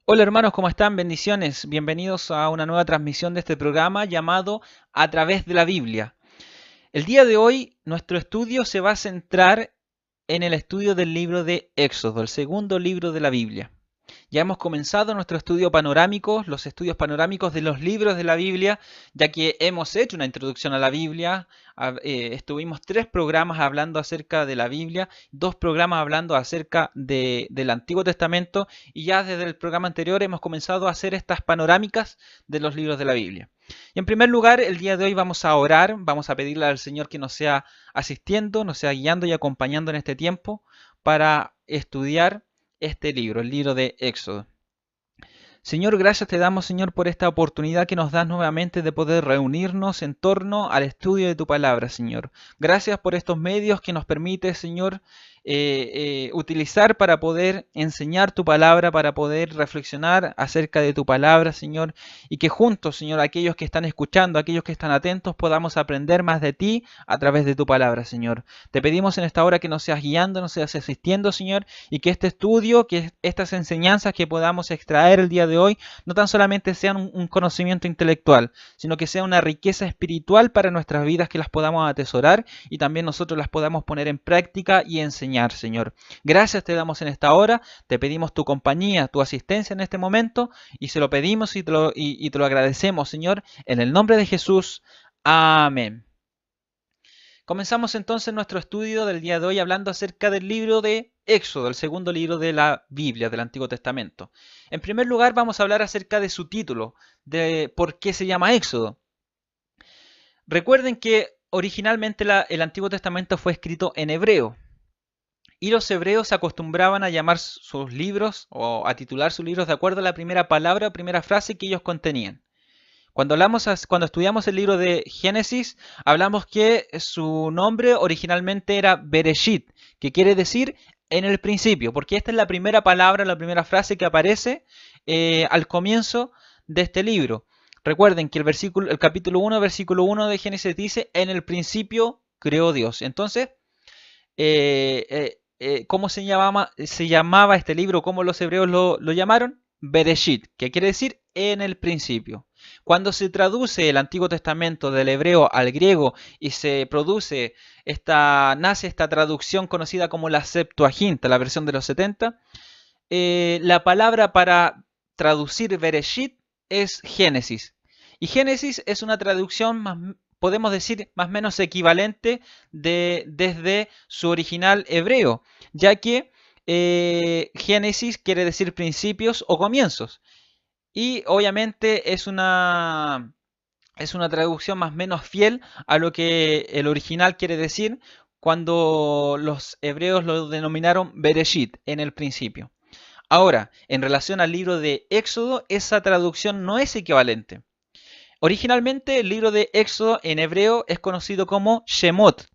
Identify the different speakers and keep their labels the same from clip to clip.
Speaker 1: Hola hermanos, ¿cómo están? Bendiciones. Bienvenidos a una nueva transmisión de este programa llamado A través de la Biblia. El día de hoy nuestro estudio se va a centrar en el estudio del libro de Éxodo, el segundo libro de la Biblia. Ya hemos comenzado nuestro estudio panorámico, los estudios panorámicos de los libros de la Biblia, ya que hemos hecho una introducción a la Biblia. Estuvimos 3 programas hablando acerca de la Biblia, 2 programas hablando acerca del Antiguo Testamento, y ya desde el programa anterior hemos comenzado a hacer estas panorámicas de los libros de la Biblia. Y en primer lugar, el día de hoy vamos a orar, vamos a pedirle al Señor que nos sea asistiendo, nos sea guiando y acompañando en este tiempo para estudiar este libro, el libro de Éxodo. Señor, gracias te damos, Señor, por esta oportunidad que nos das nuevamente de poder reunirnos en torno al estudio de tu palabra, Señor. Gracias por estos medios que nos permite, Señor, utilizar para poder enseñar tu palabra, para poder reflexionar acerca de tu palabra, Señor, y que juntos, Señor, aquellos que están escuchando, aquellos que están atentos, podamos aprender más de ti a través de tu palabra, Señor. Te pedimos en esta hora que nos seas guiando, nos seas asistiendo, Señor, y que este estudio, que estas enseñanzas que podamos extraer el día de hoy, no tan solamente sean un conocimiento intelectual, sino que sea una riqueza espiritual para nuestras vidas, que las podamos atesorar y también nosotros las podamos poner en práctica y enseñar, Señor. Gracias te damos en esta hora, te pedimos tu compañía, tu asistencia en este momento, y se lo pedimos y te lo agradecemos, Señor, en el nombre de Jesús. Amén. Comenzamos entonces nuestro estudio del día de hoy hablando acerca del libro de Éxodo, el segundo libro de la Biblia, del Antiguo Testamento. En primer lugar, vamos a hablar acerca de su título, de por qué se llama Éxodo. Recuerden que originalmente el Antiguo Testamento fue escrito en hebreo, y los hebreos acostumbraban a llamar sus libros o a titular sus libros de acuerdo a la primera palabra o primera frase que ellos contenían. Cuando estudiamos el libro de Génesis, hablamos que su nombre originalmente era Bereshit, que quiere decir en el principio, porque esta es la primera palabra, la primera frase que aparece al comienzo de este libro. Recuerden que el capítulo 1, versículo 1 de Génesis dice, en el principio creó Dios. Entonces, ¿cómo se llamaba este libro? ¿Cómo los hebreos lo llamaron? Bereshit, que quiere decir en el principio. Cuando se traduce el Antiguo Testamento del hebreo al griego y se produce nace esta traducción conocida como la Septuaginta, la versión de los 70, la palabra para traducir Bereshit es Génesis. Y Génesis es una traducción más, podemos decir, más o menos equivalente desde su original hebreo, ya que Génesis quiere decir principios o comienzos. Y obviamente es una traducción más o menos fiel a lo que el original quiere decir cuando los hebreos lo denominaron Bereshit, en el principio. Ahora, en relación al libro de Éxodo, esa traducción no es equivalente. Originalmente el libro de Éxodo en hebreo es conocido como Shemot,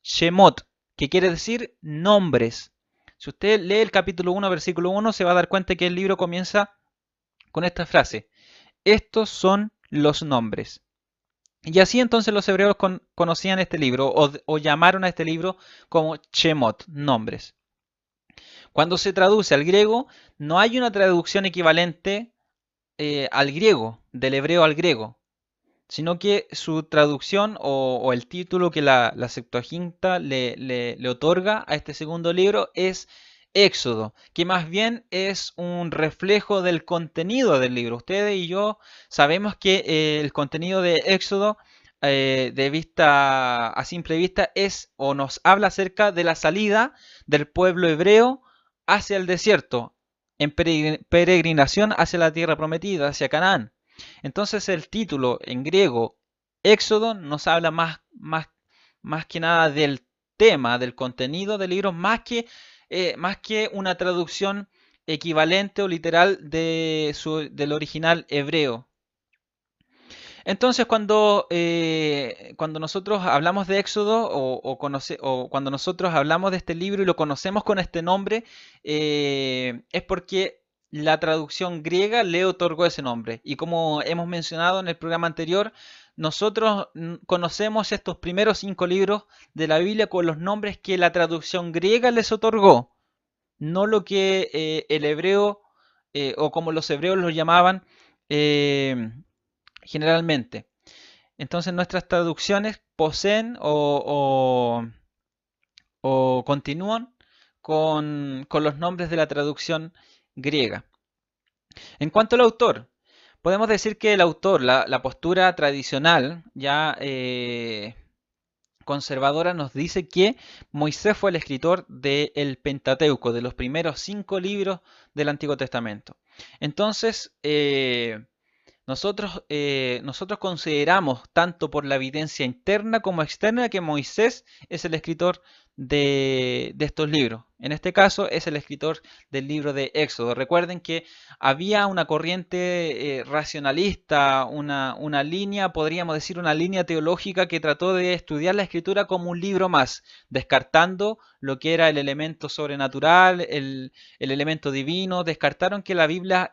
Speaker 1: Shemot, que quiere decir nombres. Si usted lee el capítulo 1, versículo 1, se va a dar cuenta que el libro comienza con esta frase: estos son los nombres. Y así entonces los hebreos conocían este libro o llamaron a este libro como Shemot, nombres. Cuando se traduce al griego, no hay una traducción equivalente al griego, del hebreo al griego, sino que su traducción o el título que la Septuaginta le otorga a este segundo libro es Éxodo, que más bien es un reflejo del contenido del libro. Ustedes y yo sabemos que el contenido de Éxodo, a simple vista, es o nos habla acerca de la salida del pueblo hebreo hacia el desierto, en peregrinación hacia la tierra prometida, hacia Canaán. Entonces el título en griego, Éxodo, nos habla más que nada del tema, del contenido del libro, más que una traducción equivalente o literal del original hebreo. Entonces, cuando nosotros hablamos de Éxodo o cuando nosotros hablamos de este libro y lo conocemos con este nombre, es porque la traducción griega le otorgó ese nombre. Y como hemos mencionado en el programa anterior, nosotros conocemos estos primeros 5 libros de la Biblia con los nombres que la traducción griega les otorgó, no lo que el hebreo o como los hebreos los llamaban generalmente. Entonces nuestras traducciones poseen o continúan con los nombres de la traducción griega. En cuanto al autor, podemos decir que el autor, la postura tradicional, ya conservadora, nos dice que Moisés fue el escritor del Pentateuco, de los primeros 5 libros del Antiguo Testamento. Entonces, nosotros consideramos, tanto por la evidencia interna como externa, que Moisés es el escritor de estos libros. En este caso es el escritor del libro de Éxodo. Recuerden que había una corriente racionalista, una línea, podríamos decir una línea teológica que trató de estudiar la escritura como un libro más, descartando lo que era el elemento sobrenatural, el elemento divino. Descartaron que la Biblia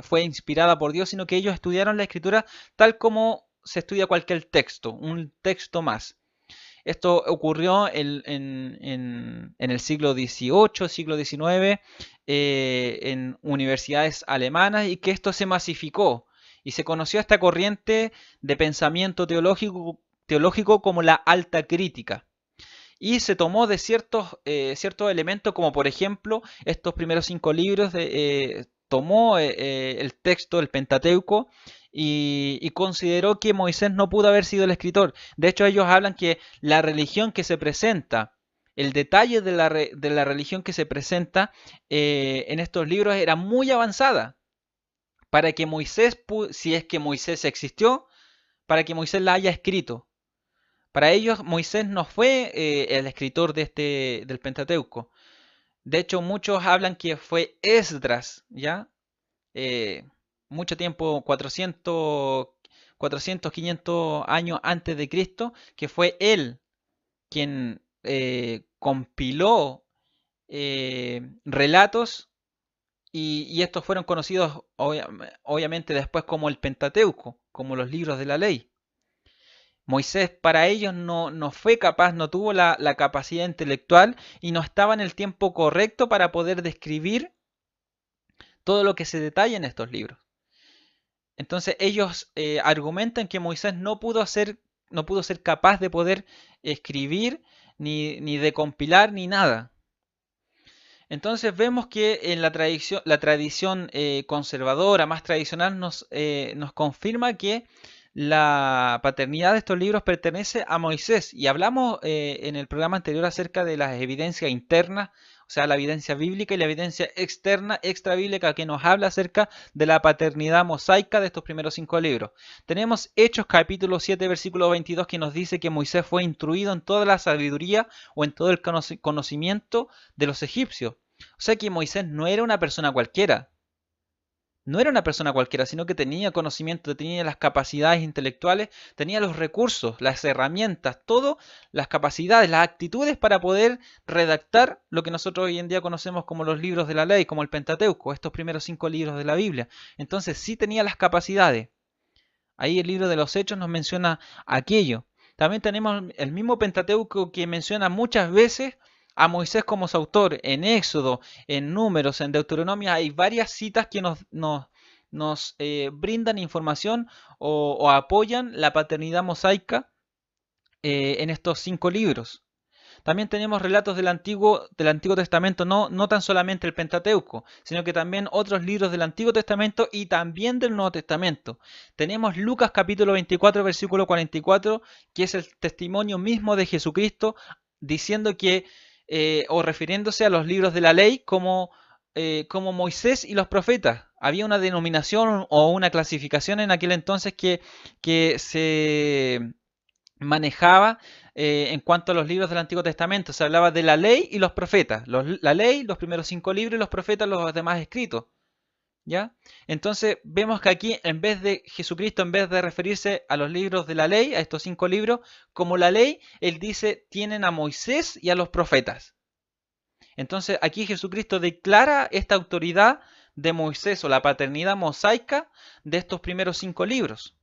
Speaker 1: fue inspirada por Dios, sino que ellos estudiaron la escritura tal como se estudia cualquier texto, un texto más. Esto ocurrió en el siglo XVIII, siglo XIX, en universidades alemanas, y que esto se masificó y se conoció esta corriente de pensamiento teológico como la alta crítica. Y se tomó de ciertos elementos, como por ejemplo estos primeros 5 libros, tomó el texto, el Pentateuco, y consideró que Moisés no pudo haber sido el escritor. De hecho, ellos hablan que la religión que se presenta, el detalle de la religión que se presenta en estos libros era muy avanzada para que Moisés, si es que Moisés existió, para que Moisés la haya escrito. Para ellos, Moisés no fue el escritor del Pentateuco. De hecho, muchos hablan que fue Esdras, ¿ya? Mucho tiempo, 500 años antes de Cristo, que fue él quien compiló relatos, y estos fueron conocidos obviamente después como el Pentateuco, como los libros de la ley. Moisés para ellos no fue capaz, no tuvo la capacidad intelectual y no estaba en el tiempo correcto para poder describir todo lo que se detalla en estos libros. Entonces ellos argumentan que Moisés no pudo ser capaz de poder escribir, ni de compilar, ni nada. Entonces vemos que en la tradición conservadora, más tradicional, nos confirma que la paternidad de estos libros pertenece a Moisés. Y hablamos en el programa anterior acerca de las evidencias internas, o sea, la evidencia bíblica, y la evidencia externa, extrabíblica, que nos habla acerca de la paternidad mosaica de estos primeros 5 libros. Tenemos Hechos capítulo 7, versículo 22, que nos dice que Moisés fue instruido en toda la sabiduría o en todo el conocimiento de los egipcios. O sea que Moisés no era una persona cualquiera. No era una persona cualquiera, sino que tenía conocimiento, tenía las capacidades intelectuales, tenía los recursos, las herramientas, todo, las capacidades, las actitudes para poder redactar lo que nosotros hoy en día conocemos como los libros de la ley, como el Pentateuco, estos primeros 5 libros de la Biblia. Entonces sí tenía las capacidades. Ahí el libro de los Hechos nos menciona aquello. También tenemos el mismo Pentateuco que menciona muchas veces a Moisés como su autor. En Éxodo, en Números, en Deuteronomio hay varias citas que nos brindan información o apoyan la paternidad mosaica en estos 5 libros. También tenemos relatos del Antiguo Testamento, no tan solamente el Pentateuco, sino que también otros libros del Antiguo Testamento y también del Nuevo Testamento. Tenemos Lucas capítulo 24, versículo 44, que es el testimonio mismo de Jesucristo, diciendo que, o refiriéndose a los libros de la ley como Moisés y los profetas. Había una denominación o una clasificación en aquel entonces que se manejaba en cuanto a los libros del Antiguo Testamento. Se hablaba de la ley y los profetas. La ley, los primeros 5 libros, y los profetas, los demás escritos. ¿Ya? Entonces vemos que aquí, en vez de Jesucristo, en vez de referirse a los libros de la ley, a estos 5 libros, como la ley, él dice, tienen a Moisés y a los profetas. Entonces aquí Jesucristo declara esta autoridad de Moisés, o la paternidad mosaica de estos primeros 5 libros.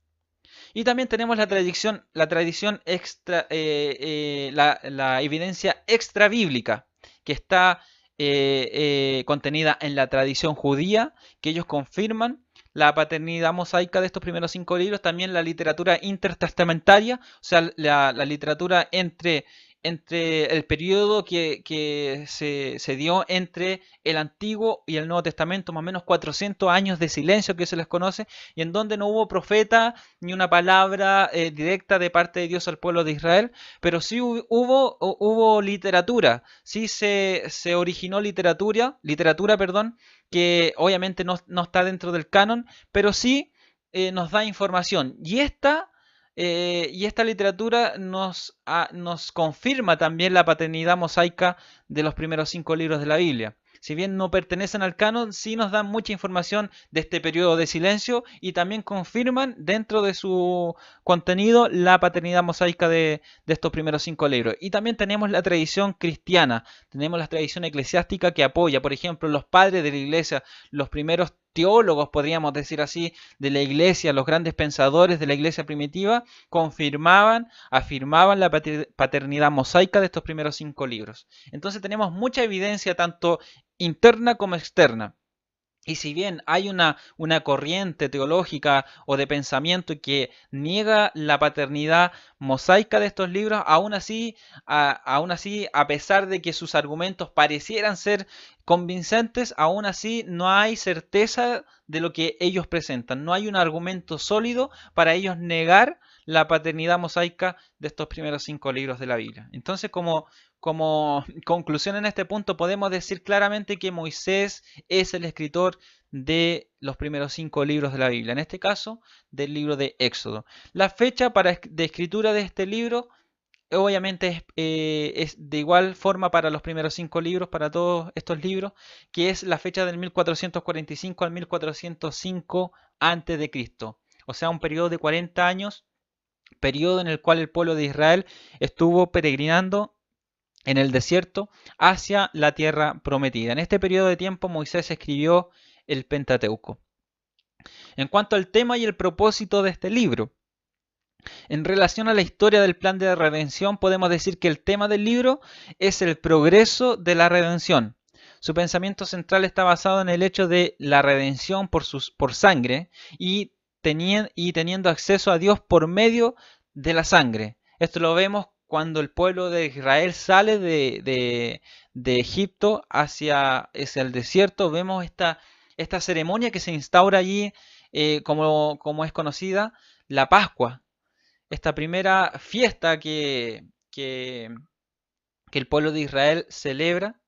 Speaker 1: Y también tenemos la tradición extra, la evidencia extra bíblica, que está contenida en la tradición judía, que ellos confirman la paternidad mosaica de estos primeros 5 libros, también la literatura intertestamentaria, o sea, la literatura entre el periodo que se dio entre el Antiguo y el Nuevo Testamento, más o menos 400 años de silencio que se les conoce, y en donde no hubo profeta ni una palabra directa de parte de Dios al pueblo de Israel, pero sí hubo literatura, sí se originó literatura, perdón, que obviamente no está dentro del canon, pero sí nos da información. Y esta literatura nos confirma también la paternidad mosaica de los primeros 5 libros de la Biblia. Si bien no pertenecen al canon, sí nos dan mucha información de este periodo de silencio y también confirman dentro de su contenido la paternidad mosaica de estos primeros 5 libros. Y también tenemos la tradición cristiana, tenemos la tradición eclesiástica que apoya, por ejemplo, los padres de la iglesia, los primeros teólogos, podríamos decir así, de la iglesia, los grandes pensadores de la iglesia primitiva, afirmaban la paternidad mosaica de estos primeros 5 libros. Entonces tenemos mucha evidencia tanto interna como externa. Y si bien hay una corriente teológica o de pensamiento que niega la paternidad mosaica de estos libros, aún así, a pesar de que sus argumentos parecieran ser convincentes, aún así no hay certeza de lo que ellos presentan. No hay un argumento sólido para ellos negar la paternidad mosaica de estos primeros 5 libros de la Biblia. Entonces, como conclusión en este punto, podemos decir claramente que Moisés es el escritor de los primeros 5 libros de la Biblia, en este caso del libro de Éxodo. La fecha de escritura de este libro obviamente es de igual forma para los primeros 5 libros, para todos estos libros, que es la fecha del 1445 al 1405 antes de Cristo. O sea, un periodo de 40 años, periodo en el cual el pueblo de Israel estuvo peregrinando en el desierto hacia la tierra prometida. En este periodo de tiempo Moisés escribió el Pentateuco. En cuanto al tema y el propósito de este libro, en relación a la historia del plan de redención, podemos decir que el tema del libro es el progreso de la redención. Su pensamiento central está basado en el hecho de la redención por sangre y teniendo acceso a Dios por medio de la sangre. Esto lo vemos cuando el pueblo de Israel sale de Egipto hacia el desierto. Vemos esta ceremonia que se instaura allí, como es conocida, la Pascua, esta primera fiesta que el pueblo de Israel celebra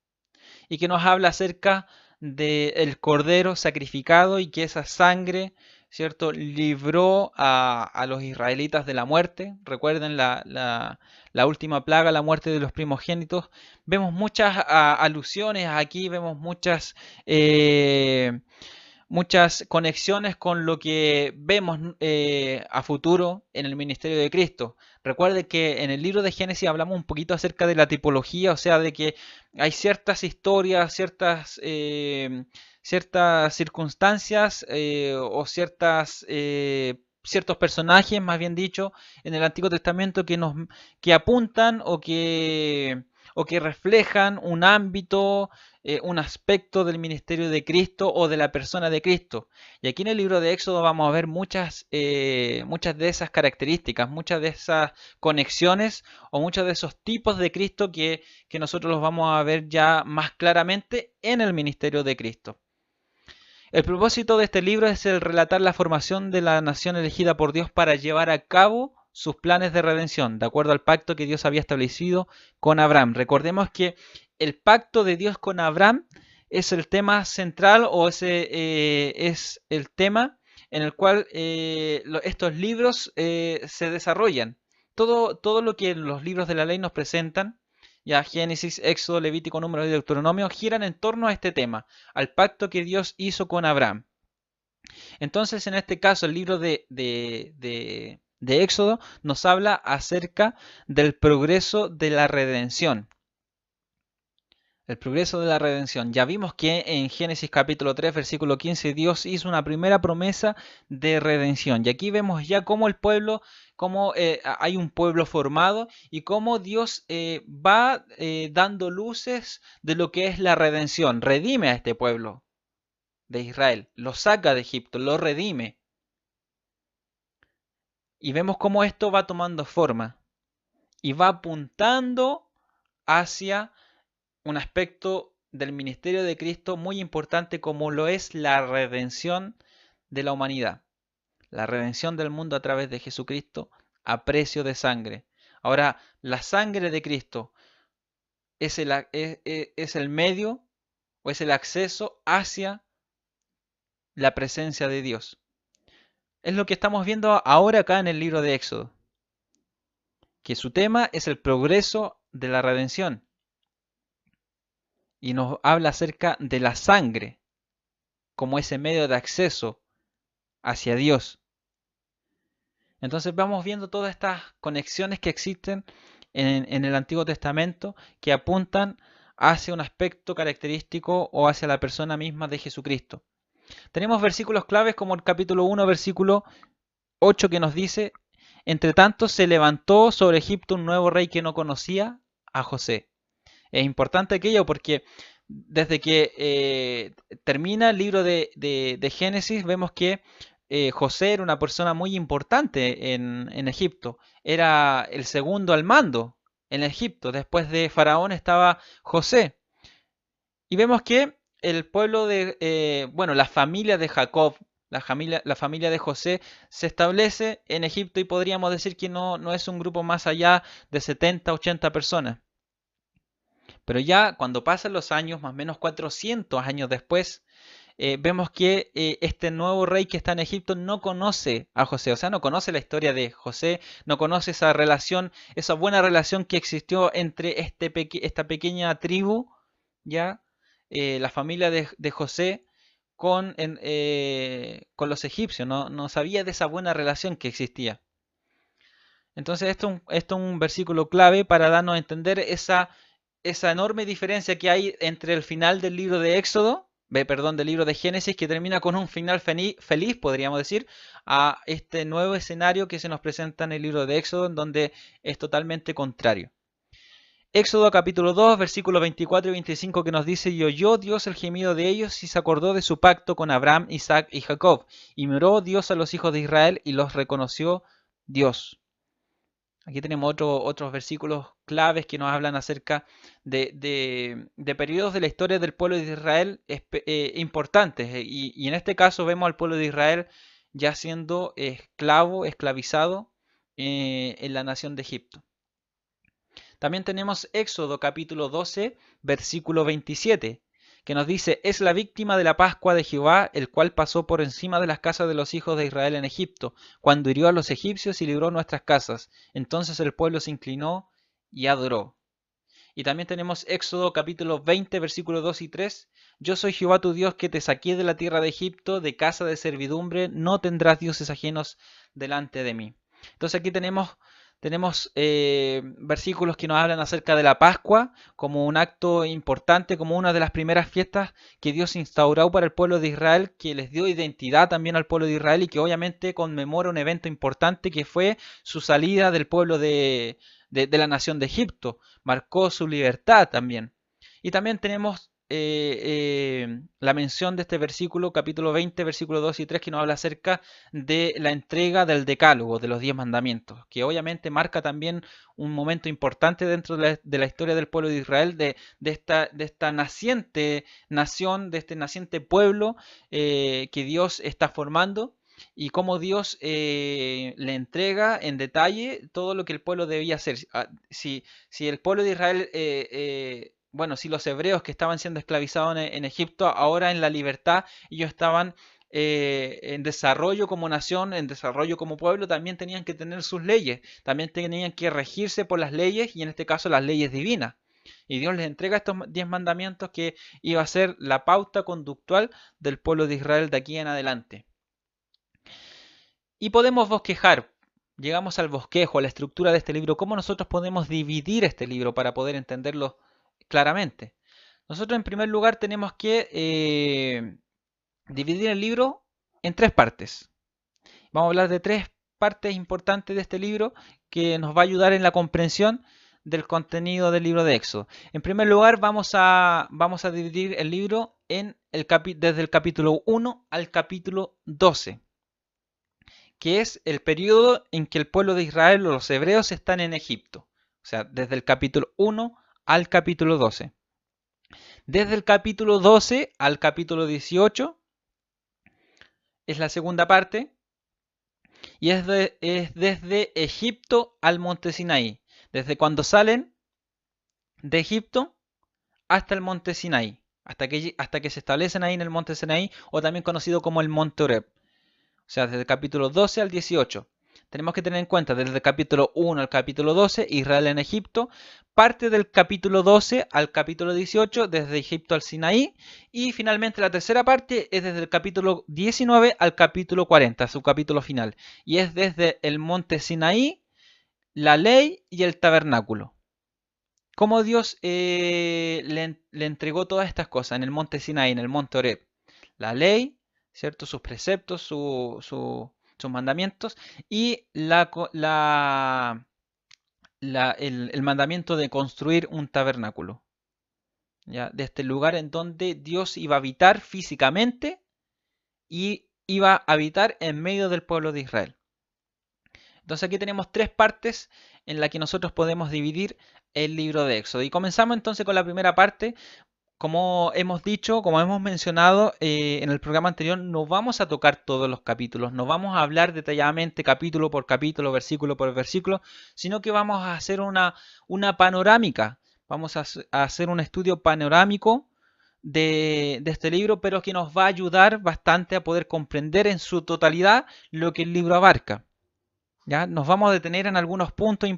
Speaker 1: y que nos habla acerca del cordero sacrificado y que esa sangre, ¿cierto?, libró a los israelitas de la muerte. Recuerden la última plaga, la muerte de los primogénitos. Vemos muchas alusiones aquí, vemos muchas conexiones con lo que vemos a futuro en el ministerio de Cristo. Recuerde que en el libro de Génesis hablamos un poquito acerca de la tipología, o sea, de que hay ciertas historias, ciertas circunstancias o ciertos personajes, más bien dicho, en el Antiguo Testamento que apuntan o que reflejan un ámbito, un aspecto del ministerio de Cristo o de la persona de Cristo. Y aquí en el libro de Éxodo vamos a ver muchas de esas características, muchas de esas conexiones o muchos de esos tipos de Cristo que nosotros los vamos a ver ya más claramente en el ministerio de Cristo. El propósito de este libro es el relatar la formación de la nación elegida por Dios para llevar a cabo sus planes de redención, de acuerdo al pacto que Dios había establecido con Abraham. Recordemos que el pacto de Dios con Abraham es el tema central, o es el tema en el cual estos libros se desarrollan. Todo lo que los libros de la ley nos presentan, ya Génesis, Éxodo, Levítico, Número y Deuteronomio, giran en torno a este tema, al pacto que Dios hizo con Abraham. Entonces, en este caso, el libro de Éxodo nos habla acerca del progreso de la redención. El progreso de la redención. Ya vimos que en Génesis capítulo 3, versículo 15, Dios hizo una primera promesa de redención. Y aquí vemos ya cómo el pueblo, cómo hay un pueblo formado y cómo Dios va dando luces de lo que es la redención. Redime a este pueblo de Israel, lo saca de Egipto, lo redime. Y vemos cómo esto va tomando forma y va apuntando hacia un aspecto del ministerio de Cristo muy importante como lo es la redención de la humanidad, la redención del mundo a través de Jesucristo a precio de sangre. Ahora, la sangre de Cristo es el medio o es el acceso hacia la presencia de Dios. Es lo que estamos viendo ahora acá en el libro de Éxodo, que su tema es el progreso de la redención y nos habla acerca de la sangre como ese medio de acceso hacia Dios. Entonces vamos viendo todas estas conexiones que existen en el Antiguo Testamento que apuntan hacia un aspecto característico o hacia la persona misma de Jesucristo. Tenemos versículos claves como el capítulo 1, versículo 8 que nos dice: entre tanto se levantó sobre Egipto un nuevo rey que no conocía a José. Es importante aquello porque desde que termina el libro de Génesis vemos que José era una persona muy importante en Egipto. Era el segundo al mando en Egipto. Después de Faraón estaba José. Y vemos que el pueblo bueno, la familia de Jacob, la familia de José se establece en Egipto y podríamos decir que no es un grupo más allá de 70, 80 personas. Pero ya cuando pasan los años, más o menos 400 años después, vemos que este nuevo rey que está en Egipto no conoce a José, o sea, no conoce la historia de José, no conoce esa relación, esa buena relación que existió entre esta pequeña tribu, ya, la familia de José con los egipcios, no sabía de esa buena relación que existía. Entonces esto es un versículo clave para darnos a entender esa enorme diferencia que hay entre el final del libro de Éxodo, perdón, del libro de Génesis, que termina con un final feliz, podríamos decir, a este nuevo escenario que se nos presenta en el libro de Éxodo, en donde es totalmente contrario. Éxodo capítulo 2, versículos 24 y 25 que nos dice: y oyó Dios el gemido de ellos y se acordó de su pacto con Abraham, Isaac y Jacob. Y miró Dios a los hijos de Israel y los reconoció Dios. Aquí tenemos otros versículos claves que nos hablan acerca de periodos de la historia del pueblo de Israel importantes. Y en este caso vemos al pueblo de Israel ya siendo esclavizado en la nación de Egipto. También tenemos Éxodo capítulo 12, versículo 27, que nos dice: es la víctima de la Pascua de Jehová, el cual pasó por encima de las casas de los hijos de Israel en Egipto, cuando hirió a los egipcios y libró nuestras casas. Entonces el pueblo se inclinó y adoró. Y también tenemos Éxodo capítulo 20, versículos 2 y 3. Yo soy Jehová tu Dios que te saqué de la tierra de Egipto, de casa de servidumbre, no tendrás dioses ajenos delante de mí. Entonces aquí tenemos versículos que nos hablan acerca de la Pascua como un acto importante, como una de las primeras fiestas que Dios instauró para el pueblo de Israel, que les dio identidad también al pueblo de Israel y que obviamente conmemora un evento importante que fue su salida del pueblo de la nación de Egipto. Marcó su libertad también. Y también tenemos la mención de este versículo, capítulo 20, versículos 2 y 3, que nos habla acerca de la entrega del decálogo, de los 10 mandamientos, que obviamente marca también un momento importante dentro de la historia del pueblo de Israel, de esta naciente nación, de este naciente pueblo que Dios está formando y cómo Dios le entrega en detalle todo lo que el pueblo debía hacer. Si el pueblo de Israel bueno, si los hebreos que estaban siendo esclavizados en Egipto, ahora en la libertad, ellos estaban en desarrollo como nación, en desarrollo como pueblo, también tenían que tener sus leyes, también tenían que regirse por las leyes y en este caso las leyes divinas. Y Dios les entrega estos 10 mandamientos que iba a ser la pauta conductual del pueblo de Israel de aquí en adelante. Y podemos bosquejar, llegamos al bosquejo, a la estructura de este libro, cómo nosotros podemos dividir este libro para poder entenderlo claramente. Nosotros en primer lugar tenemos que dividir el libro en tres partes. Vamos a hablar de tres partes importantes de este libro que nos va a ayudar en la comprensión del contenido del libro de Éxodo. En primer lugar, vamos a dividir el libro desde el capítulo 1 al capítulo 12, que es el periodo en que el pueblo de Israel o los hebreos están en Egipto. O sea, desde el capítulo 1 al capítulo 12. Desde el capítulo 12 al capítulo 18 es la segunda parte. Y es desde Egipto al monte Sinaí. Desde cuando salen de Egipto hasta el monte Sinaí. Hasta que se establecen ahí en el monte Sinaí, o también conocido como el monte Oreb. O sea, desde el capítulo 12 al 18. Tenemos que tener en cuenta desde el capítulo 1 al capítulo 12, Israel en Egipto, parte del capítulo 12 al capítulo 18, desde Egipto al Sinaí, y finalmente la tercera parte es desde el capítulo 19 al capítulo 40, su capítulo final, y es desde el monte Sinaí, la ley y el tabernáculo. Cómo Dios le entregó todas estas cosas en el monte Sinaí, en el monte Oreb. La ley, ¿cierto? Sus preceptos, sus mandamientos y el mandamiento de construir un tabernáculo. ¿Ya? De este lugar en donde Dios iba a habitar físicamente y iba a habitar en medio del pueblo de Israel. Entonces aquí tenemos tres partes en las que nosotros podemos dividir el libro de Éxodo. Y comenzamos entonces con la primera parte. Como hemos dicho, como hemos mencionado en el programa anterior, no vamos a tocar todos los capítulos, no vamos a hablar detalladamente capítulo por capítulo, versículo por versículo, sino que vamos a hacer una panorámica, vamos a hacer un estudio panorámico de este libro, pero que nos va a ayudar bastante a poder comprender en su totalidad lo que el libro abarca. ¿Ya? Nos vamos a detener en algunos puntos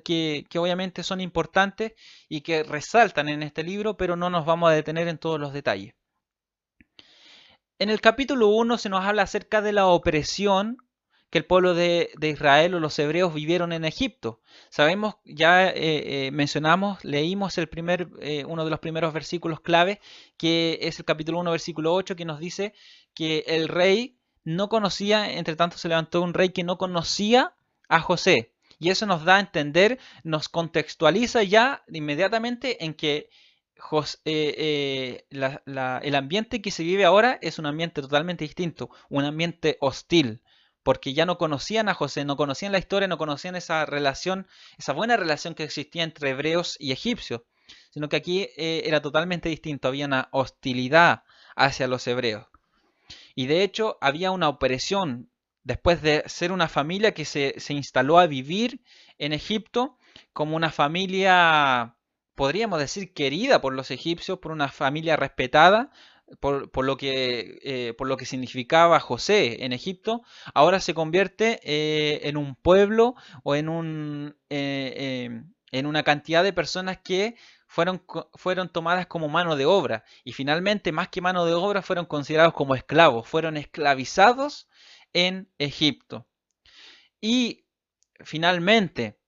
Speaker 1: que obviamente son importantes y que resaltan en este libro, pero no nos vamos a detener en todos los detalles. En el capítulo 1 se nos habla acerca de la opresión que el pueblo de Israel o los hebreos vivieron en Egipto. Sabemos, ya mencionamos, leímos uno de los primeros versículos clave, que es el capítulo 1, versículo 8, que nos dice que el rey no conocía, entre tanto se levantó un rey que no conocía a José. Y eso nos da a entender, nos contextualiza ya inmediatamente en que el ambiente que se vive ahora es un ambiente totalmente distinto, un ambiente hostil, porque ya no conocían a José, no conocían la historia, no conocían esa relación, esa buena relación que existía entre hebreos y egipcios, sino que aquí era totalmente distinto, había una hostilidad hacia los hebreos. Y de hecho había una opresión después de ser una familia que se instaló a vivir en Egipto como una familia, podríamos decir, querida por los egipcios, por una familia respetada, por lo que significaba José en Egipto, ahora se convierte en un pueblo o en una cantidad de personas que fueron tomadas como mano de obra y finalmente, más que mano de obra, fueron considerados como esclavos, fueron esclavizados en Egipto. Y finalmente,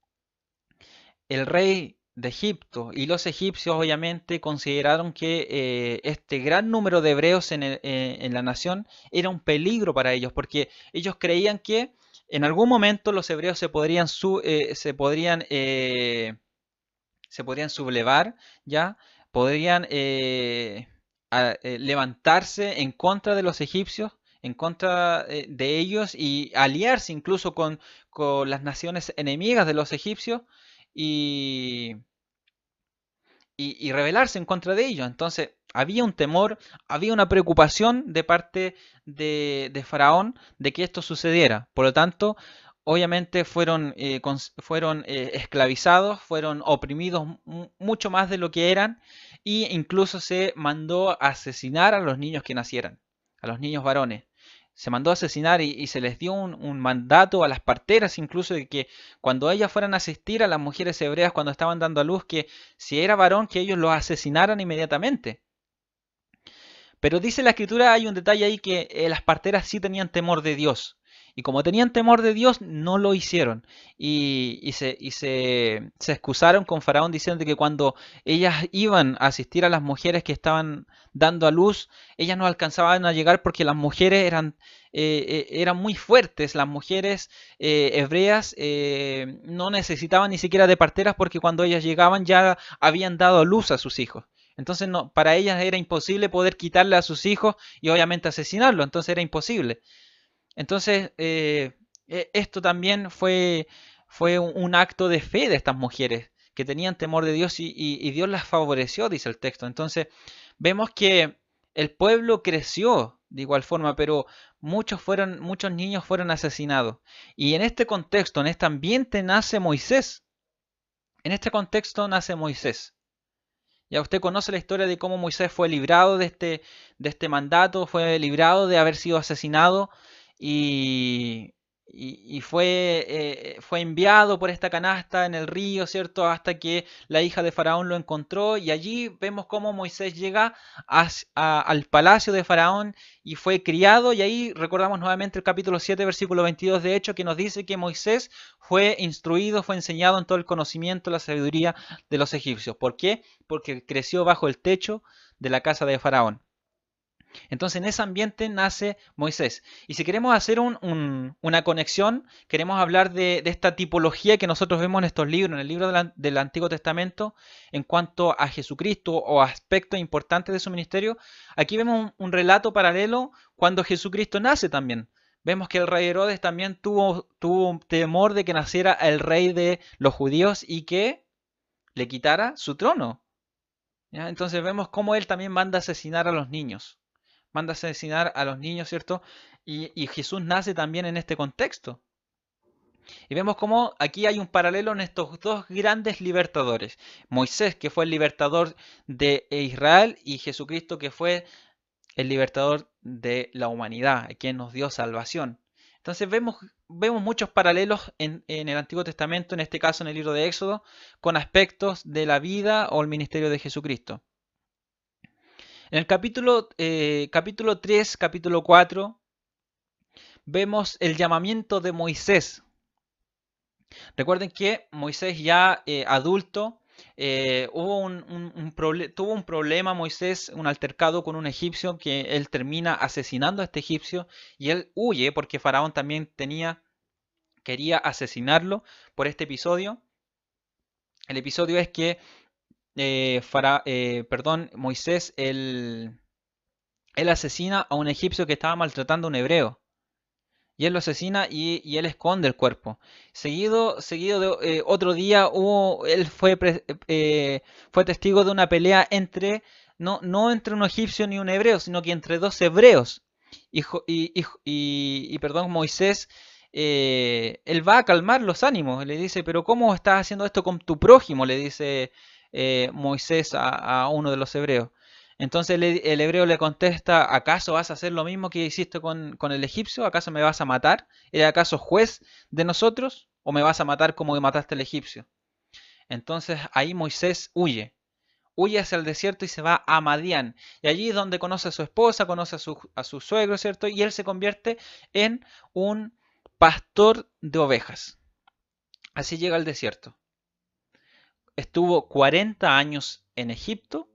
Speaker 1: el rey de Egipto y los egipcios obviamente consideraron que este gran número de hebreos en la nación era un peligro para ellos, porque ellos creían que en algún momento los hebreos se podrían sublevar, ¿ya? Podrían levantarse en contra de los egipcios, en contra de ellos y aliarse incluso con las naciones enemigas de los egipcios y, y rebelarse en contra de ellos. Entonces había un temor, había una preocupación de parte de Faraón de que esto sucediera. Por lo tanto, obviamente fueron esclavizados, fueron oprimidos mucho más de lo que eran e incluso se mandó a asesinar a los niños que nacieran, a los niños varones. Se mandó a asesinar y se les dio un mandato a las parteras incluso de que cuando ellas fueran a asistir a las mujeres hebreas cuando estaban dando a luz, que si era varón que ellos los asesinaran inmediatamente. Pero dice la escritura, hay un detalle ahí que las parteras sí tenían temor de Dios Y como tenían temor de Dios, no lo hicieron. Se excusaron con Faraón diciendo que cuando ellas iban a asistir a las mujeres que estaban dando a luz, ellas no alcanzaban a llegar porque las mujeres eran muy fuertes. Las mujeres hebreas no necesitaban ni siquiera de parteras porque cuando ellas llegaban ya habían dado a luz a sus hijos. Entonces no, para ellas era imposible poder quitarle a sus hijos y obviamente asesinarlo. Entonces era imposible. Entonces, esto también fue un acto de fe de estas mujeres que tenían temor de Dios y Dios las favoreció, dice el texto. Entonces, vemos que el pueblo creció de igual forma, pero muchos niños fueron asesinados. Y en este contexto, en este ambiente, nace Moisés. En este contexto nace Moisés. Ya usted conoce la historia de cómo Moisés fue librado de este mandato, fue librado de haber sido asesinado y, y fue enviado por esta canasta en el río, ¿cierto? Hasta que la hija de Faraón lo encontró y allí vemos cómo Moisés llega al palacio de Faraón y fue criado y ahí recordamos nuevamente el capítulo 7, versículo 22 de Hecho que nos dice que Moisés fue instruido, fue enseñado en todo el conocimiento, la sabiduría de los egipcios. ¿Por qué? Porque creció bajo el techo de la casa de Faraón. Entonces en ese ambiente nace Moisés. Y si queremos hacer una conexión, queremos hablar de esta tipología que nosotros vemos en estos libros, en el libro del Antiguo Testamento, en cuanto a Jesucristo o aspectos importantes de su ministerio, aquí vemos un relato paralelo cuando Jesucristo nace también. Vemos que el rey Herodes también tuvo temor de que naciera el rey de los judíos y que le quitara su trono. ¿Ya? Entonces vemos cómo él también manda asesinar a los niños. Manda asesinar a los niños, ¿cierto? Y Jesús nace también en este contexto. Y vemos cómo aquí hay un paralelo en estos dos grandes libertadores. Moisés, que fue el libertador de Israel, y Jesucristo, que fue el libertador de la humanidad, quien nos dio salvación. Entonces vemos muchos paralelos en el Antiguo Testamento, en este caso en el libro de Éxodo, con aspectos de la vida o el ministerio de Jesucristo. En el capítulo 3, capítulo 4, vemos el llamamiento de Moisés. Recuerden que Moisés ya adulto, tuvo un problema Moisés, un altercado con un egipcio que él termina asesinando a este egipcio y él huye porque Faraón también quería asesinarlo por este episodio. El episodio es que Moisés él asesina a un egipcio que estaba maltratando a un hebreo. Y él lo asesina y él esconde el cuerpo. Seguido de otro día él fue testigo de una pelea no entre un egipcio ni un hebreo, sino que entre dos hebreos. Moisés, él va a calmar los ánimos. Le dice, pero ¿cómo estás haciendo esto con tu prójimo? Le dice Moisés a uno de los hebreos. Entonces el hebreo le contesta, ¿acaso vas a hacer lo mismo que hiciste con el egipcio? ¿Acaso me vas a matar? ¿Eres acaso juez de nosotros? ¿O me vas a matar como que mataste al egipcio? Entonces ahí Moisés huye hacia el desierto y se va a Madián. Y allí es donde conoce a su esposa, conoce a su suegro, ¿cierto? Y él se convierte en un pastor de ovejas. Así llega al desierto. Estuvo 40 años en Egipto,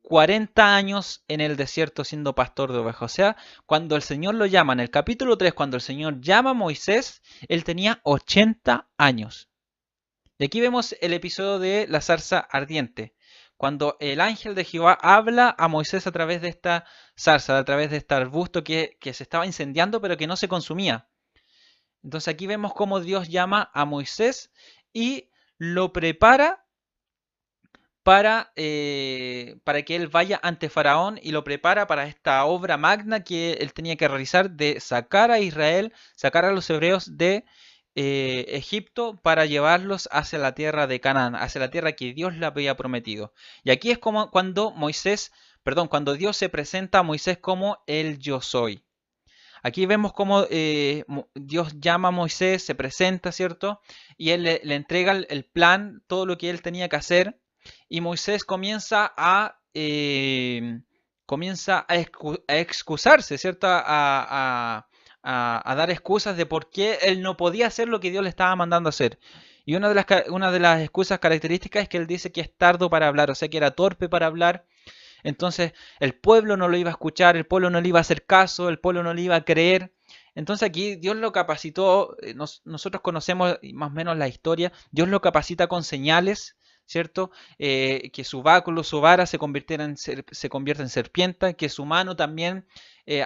Speaker 1: 40 años en el desierto siendo pastor de ovejas. O sea, cuando el Señor lo llama, en el capítulo 3, cuando el Señor llama a Moisés, él tenía 80 años. Y aquí vemos el episodio de la zarza ardiente. Cuando el ángel de Jehová habla a Moisés a través de esta zarza, a través de este arbusto que se estaba incendiando pero que no se consumía. Entonces aquí vemos cómo Dios llama a Moisés y lo prepara para que él vaya ante Faraón y lo prepara para esta obra magna que él tenía que realizar de sacar a Israel, sacar a los hebreos de Egipto para llevarlos hacia la tierra de Canaán, hacia la tierra que Dios le había prometido. Y aquí es como cuando Dios se presenta a Moisés como el yo soy. Aquí vemos cómo Dios llama a Moisés, se presenta, ¿cierto? Y él le entrega el plan, todo lo que él tenía que hacer. Y Moisés comienza a excusarse, ¿cierto? a dar excusas de por qué él no podía hacer lo que Dios le estaba mandando hacer. Y una de las excusas características es que él dice que es tardo para hablar, o sea que era torpe para hablar. Entonces el pueblo no lo iba a escuchar, el pueblo no le iba a hacer caso, el pueblo no le iba a creer. Entonces aquí Dios lo capacitó, nosotros conocemos más o menos la historia, Dios lo capacita con señales, ¿cierto? Que su báculo, su vara se convierta en serpiente, que su mano también,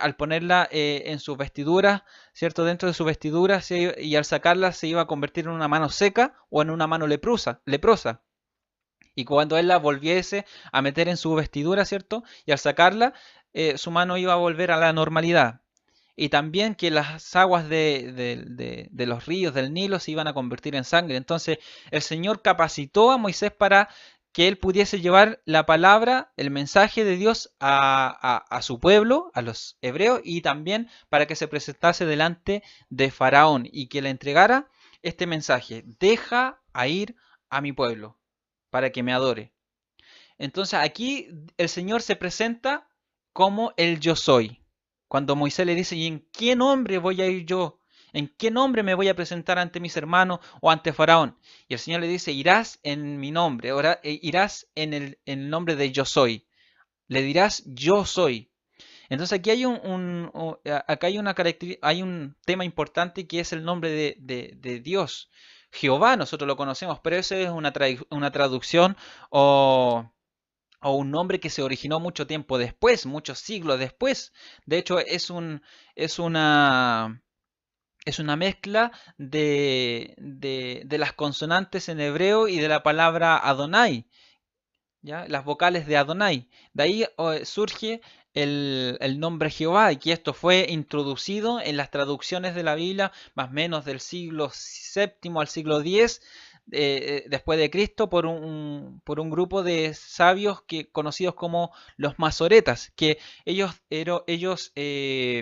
Speaker 1: al ponerla en sus vestiduras, ¿cierto? Dentro de sus vestiduras y al sacarla se iba a convertir en una mano seca o en una mano leprosa. Y cuando él la volviese a meter en su vestidura, ¿cierto? Y al sacarla, su mano iba a volver a la normalidad. Y también que las aguas de los ríos del Nilo se iban a convertir en sangre. Entonces el Señor capacitó a Moisés para que él pudiese llevar la palabra, el mensaje de Dios a su pueblo, a los hebreos, y también para que se presentase delante de Faraón y que le entregara este mensaje: deja a ir a mi pueblo para que me adore. Entonces aquí el Señor se presenta como el yo soy. Cuando Moisés le dice: ¿y en qué nombre voy a ir yo? ¿En qué nombre me voy a presentar ante mis hermanos o ante Faraón? Y el Señor le dice: irás en mi nombre, irás en el nombre de yo soy. Le dirás yo soy. Entonces aquí hay acá hay hay un tema importante que es el nombre de Dios. Jehová nosotros lo conocemos, pero eso es una traducción o un nombre que se originó mucho tiempo después, muchos siglos después. De hecho, es es una mezcla de las consonantes en hebreo y de la palabra Adonai, ¿ya? Las vocales de Adonai. De ahí surge el nombre Jehová, y que esto fue introducido en las traducciones de la Biblia más o menos del siglo VII al siglo X después de Cristo por un grupo de sabios conocidos como los masoretas, que ellos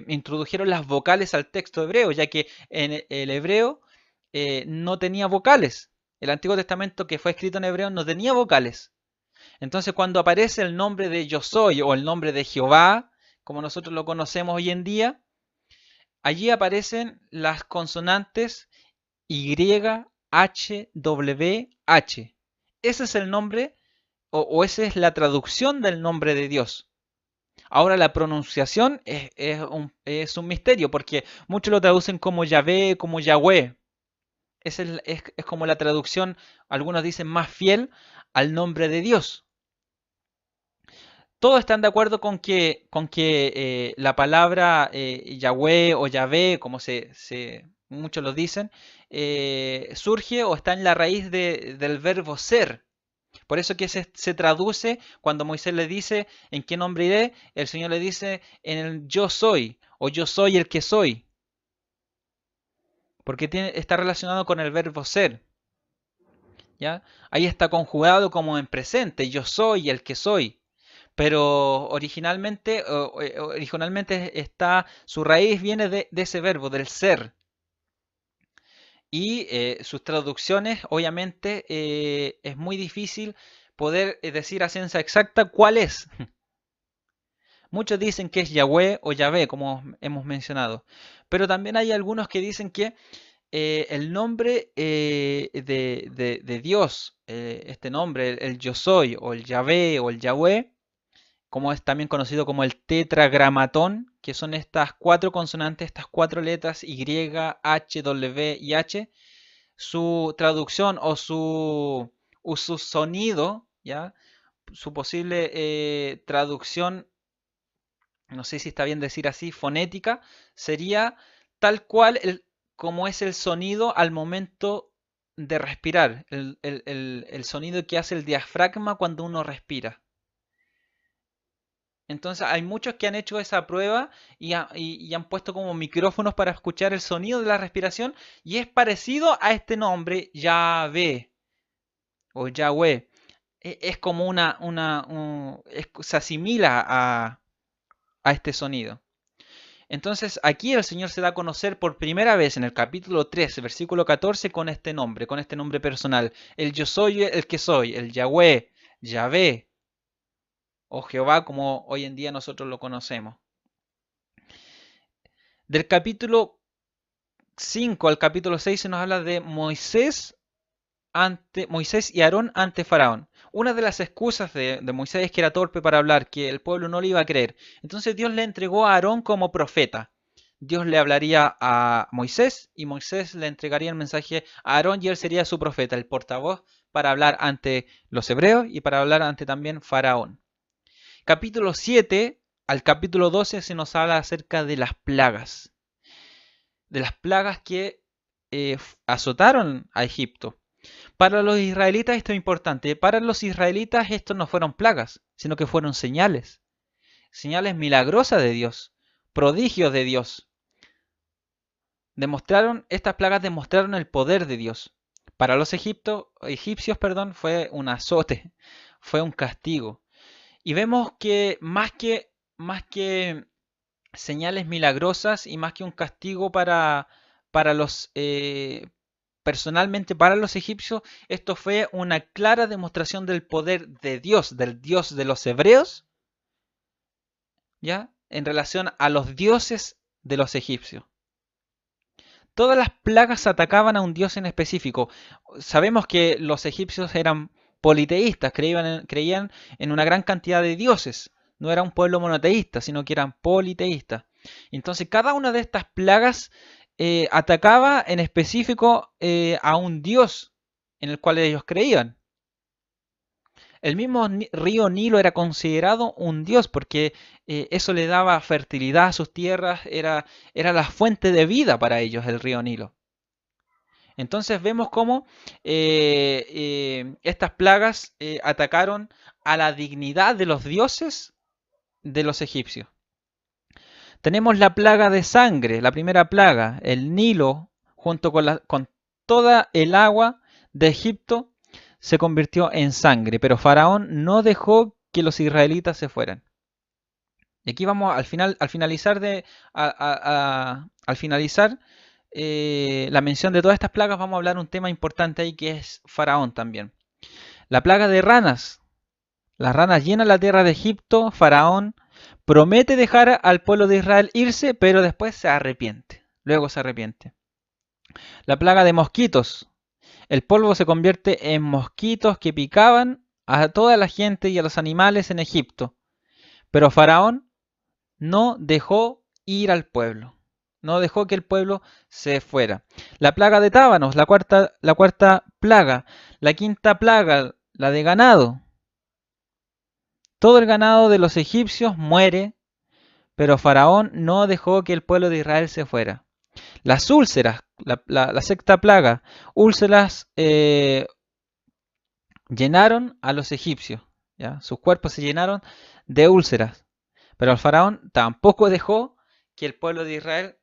Speaker 1: introdujeron las vocales al texto hebreo, ya que en el hebreo no tenía vocales. El Antiguo Testamento que fue escrito en hebreo no tenía vocales. Entonces cuando aparece el nombre de yo soy o el nombre de Jehová, como nosotros lo conocemos hoy en día, allí aparecen las consonantes Y, H, W, H. Ese es el nombre o esa es la traducción del nombre de Dios. Ahora la pronunciación es un misterio porque muchos lo traducen como Yahvé, como Yahweh. Es como la traducción, algunos dicen, más fiel al nombre de Dios. Todos están de acuerdo con que la palabra Yahweh o Yahvé, como muchos lo dicen, surge o está en la raíz del verbo ser. Por eso que se traduce cuando Moisés le dice: ¿en qué nombre iré? El Señor le dice: en el yo soy, o yo soy el que soy. Porque está relacionado con el verbo ser. ¿Ya? Ahí está conjugado como en presente: yo soy el que soy. Pero originalmente su raíz viene de ese verbo, del ser. Y sus traducciones, obviamente, es muy difícil poder decir a ciencia exacta cuál es. Muchos dicen que es Yahweh o Yahvé, como hemos mencionado. Pero también hay algunos que dicen que el nombre de Dios, este nombre, el yo soy, o el Yahvé, o el Yahweh, como es también conocido como el tetragramatón, que son estas cuatro consonantes, estas cuatro letras Y, H, W y H. Su traducción o su sonido, ¿ya? Su posible traducción, no sé si está bien decir así, fonética, sería tal cual como es el sonido al momento de respirar, el sonido que hace el diafragma cuando uno respira. Entonces hay muchos que han hecho esa prueba y han puesto como micrófonos para escuchar el sonido de la respiración, y es parecido a este nombre, Yahvé o Yahweh. Es como se asimila a este sonido. Entonces aquí el Señor se da a conocer por primera vez en el capítulo 3, versículo 14, con este nombre personal: el yo soy el que soy, el Yahweh, Yahvé o Jehová, como hoy en día nosotros lo conocemos. Del capítulo 5 al capítulo 6 se nos habla de Moisés y Aarón ante Faraón. Una de las excusas de Moisés es que era torpe para hablar, que el pueblo no le iba a creer. Entonces Dios le entregó a Aarón como profeta. Dios le hablaría a Moisés y Moisés le entregaría el mensaje a Aarón y él sería su profeta, el portavoz para hablar ante los hebreos y para hablar ante también Faraón. Capítulo 7 al capítulo 12 se nos habla acerca de las plagas que azotaron a Egipto. Para los israelitas esto es importante. Para los israelitas esto no fueron plagas, sino que fueron señales. Señales milagrosas de Dios, prodigios de Dios. Estas plagas demostraron el poder de Dios. Para los egipcios, fue un azote, fue un castigo. Y vemos que más que señales milagrosas y más que un castigo para los personalmente para los egipcios, esto fue una clara demostración del poder de Dios, del Dios de los hebreos, ¿ya? En relación a los dioses de los egipcios. Todas las plagas atacaban a un dios en específico. Sabemos que los egipcios eran politeístas, creían en una gran cantidad de dioses. No era un pueblo monoteísta, sino que eran politeístas. Entonces cada una de estas plagas atacaba en específico a un dios en el cual ellos creían. El mismo río Nilo era considerado un dios porque eso le daba fertilidad a sus tierras, era la fuente de vida para ellos el río Nilo. Entonces vemos cómo estas plagas atacaron a la dignidad de los dioses de los egipcios. Tenemos la plaga de sangre, la primera plaga, el Nilo, junto con toda el agua de Egipto, se convirtió en sangre, pero Faraón no dejó que los israelitas se fueran. Y aquí vamos al finalizar la mención de todas estas plagas, vamos a hablar un tema importante ahí que es Faraón también. La plaga de ranas. Las ranas llenan la tierra de Egipto. Faraón promete dejar al pueblo de Israel irse, pero después se arrepiente. Luego se arrepiente. La plaga de mosquitos. El polvo se convierte en mosquitos que picaban a toda la gente y a los animales en Egipto. Pero Faraón no dejó ir al pueblo. No dejó que el pueblo se fuera. La plaga de tábanos, la cuarta plaga. La quinta plaga, la de ganado. Todo el ganado de los egipcios muere, pero Faraón no dejó que el pueblo de Israel se fuera. Las úlceras, la sexta plaga, úlceras llenaron a los egipcios. ¿ya? Sus cuerpos se llenaron de úlceras. Pero el faraón tampoco dejó que el pueblo de Israel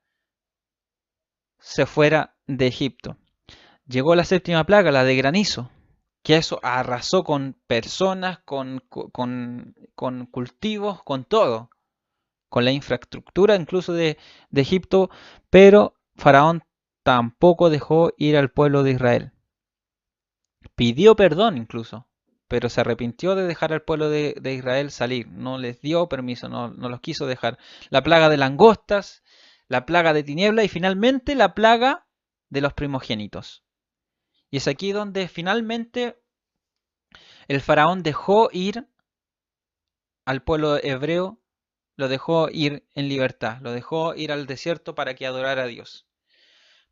Speaker 1: se fuera de Egipto. Llegó la séptima plaga, la de granizo, que eso arrasó con personas, con cultivos, con todo, con la infraestructura incluso de Egipto, pero Faraón tampoco dejó ir al pueblo de Israel. Pidió perdón incluso, pero se arrepintió de dejar al pueblo de Israel salir. No les dio permiso, no los quiso dejar. La plaga de langostas, la plaga de tiniebla y finalmente la plaga de los primogénitos. Y es aquí donde finalmente el faraón dejó ir al pueblo hebreo, lo dejó ir en libertad, lo dejó ir al desierto para que adorara a Dios.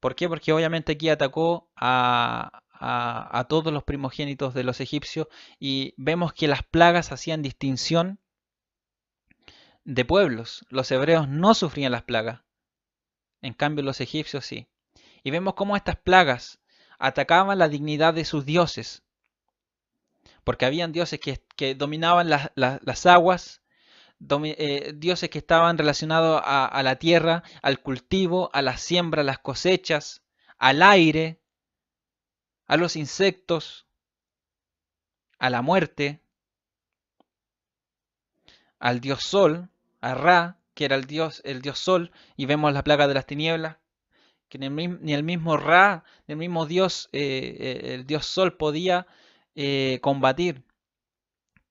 Speaker 1: ¿Por qué? Porque obviamente aquí atacó a todos los primogénitos de los egipcios y vemos que las plagas hacían distinción de pueblos. Los hebreos no sufrían las plagas, en cambio los egipcios sí. Y vemos cómo estas plagas atacaban la dignidad de sus dioses, porque habían dioses que dominaban las aguas, dioses que estaban relacionados a la tierra, al cultivo, a la siembra, a las cosechas, al aire, a los insectos, a la muerte, al dios Sol, a Ra, que era el dios Sol, y vemos la plaga de las tinieblas, que ni el mismo Ra, ni el mismo dios, el dios Sol podía combatir.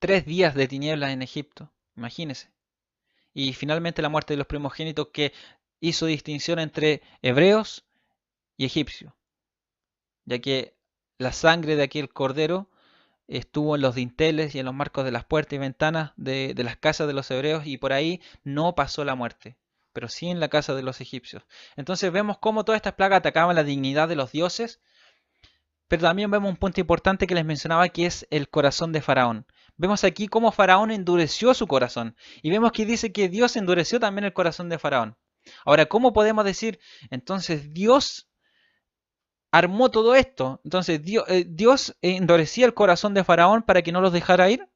Speaker 1: 3 días de tinieblas en Egipto, imagínense. Y finalmente la muerte de los primogénitos que hizo distinción entre hebreos y egipcios, ya que la sangre de aquel cordero estuvo en los dinteles y en los marcos de las puertas y ventanas de las casas de los hebreos, y por ahí no pasó la muerte, pero sí en la casa de los egipcios. Entonces vemos cómo todas estas plagas atacaban la dignidad de los dioses, pero también vemos un punto importante que les mencionaba, que es el corazón de Faraón. Vemos aquí cómo Faraón endureció su corazón, y vemos que dice que Dios endureció también el corazón de Faraón. Ahora, ¿cómo podemos decir entonces Dios armó todo esto? Entonces Dios endurecía el corazón de Faraón para que no los dejara ir.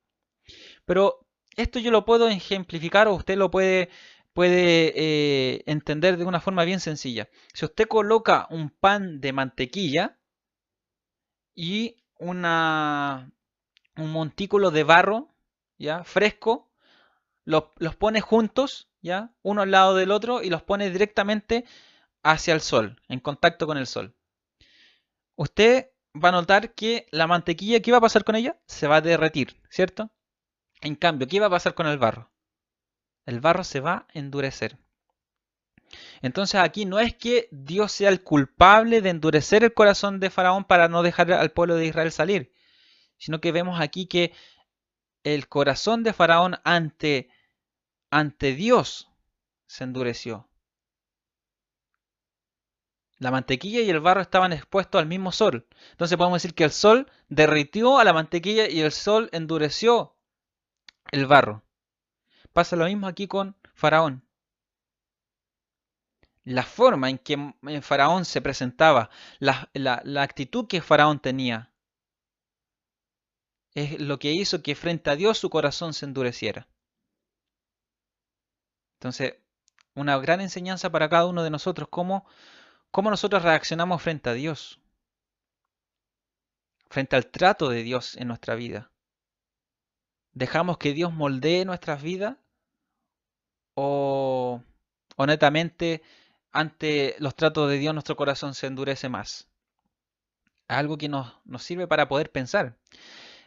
Speaker 1: Pero esto yo lo puedo ejemplificar, o usted lo puede entender de una forma bien sencilla. Si usted coloca un pan de mantequilla y un montículo de barro, ¿ya? Fresco, los pone juntos, ¿ya? Uno al lado del otro, y los pone directamente hacia el sol, en contacto con el sol. Usted va a notar que la mantequilla, ¿qué va a pasar con ella? Se va a derretir, ¿cierto? En cambio, ¿qué va a pasar con el barro? El barro se va a endurecer. Entonces aquí no es que Dios sea el culpable de endurecer el corazón de Faraón para no dejar al pueblo de Israel salir, sino que vemos aquí que el corazón de Faraón ante Dios se endureció. La mantequilla y el barro estaban expuestos al mismo sol. Entonces podemos decir que el sol derritió a la mantequilla y el sol endureció el barro. Pasa lo mismo aquí con Faraón. La forma en que Faraón se presentaba, la actitud que Faraón tenía, es lo que hizo que frente a Dios su corazón se endureciera. Entonces, una gran enseñanza para cada uno de nosotros, cómo nosotros reaccionamos frente a Dios, frente al trato de Dios en nuestra vida. ¿Dejamos que Dios moldee nuestras vidas? ¿O honestamente ante los tratos de Dios nuestro corazón se endurece más? Algo que nos sirve para poder pensar.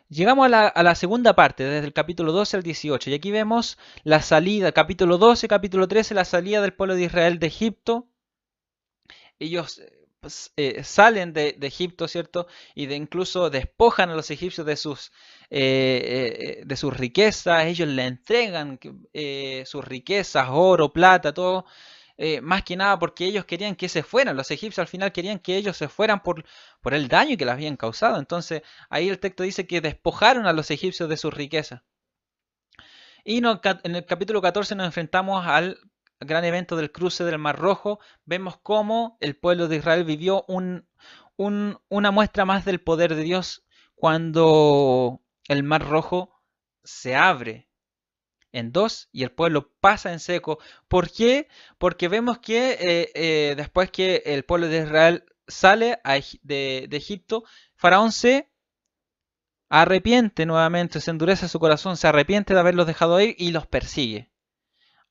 Speaker 1: Llegamos a la segunda parte, desde el capítulo 12 al 18, y aquí vemos la salida, capítulo 12, capítulo 13, la salida del pueblo de Israel de Egipto. Ellos salen de Egipto, ¿cierto? Y incluso despojan a los egipcios de sus riquezas. Ellos le entregan sus riquezas, oro, plata, todo. Más que nada porque ellos querían que se fueran. Los egipcios al final querían que ellos se fueran por el daño que les habían causado. Entonces ahí el texto dice que despojaron a los egipcios de sus riquezas. Y en el capítulo 14 nos enfrentamos al gran evento del cruce del Mar Rojo. Vemos cómo el pueblo de Israel vivió una muestra más del poder de Dios cuando el Mar Rojo se abre en dos y el pueblo pasa en seco. ¿Por qué? Porque vemos que después que el pueblo de Israel sale de Egipto, Faraón se arrepiente nuevamente, se endurece su corazón, se arrepiente de haberlos dejado ir y los persigue.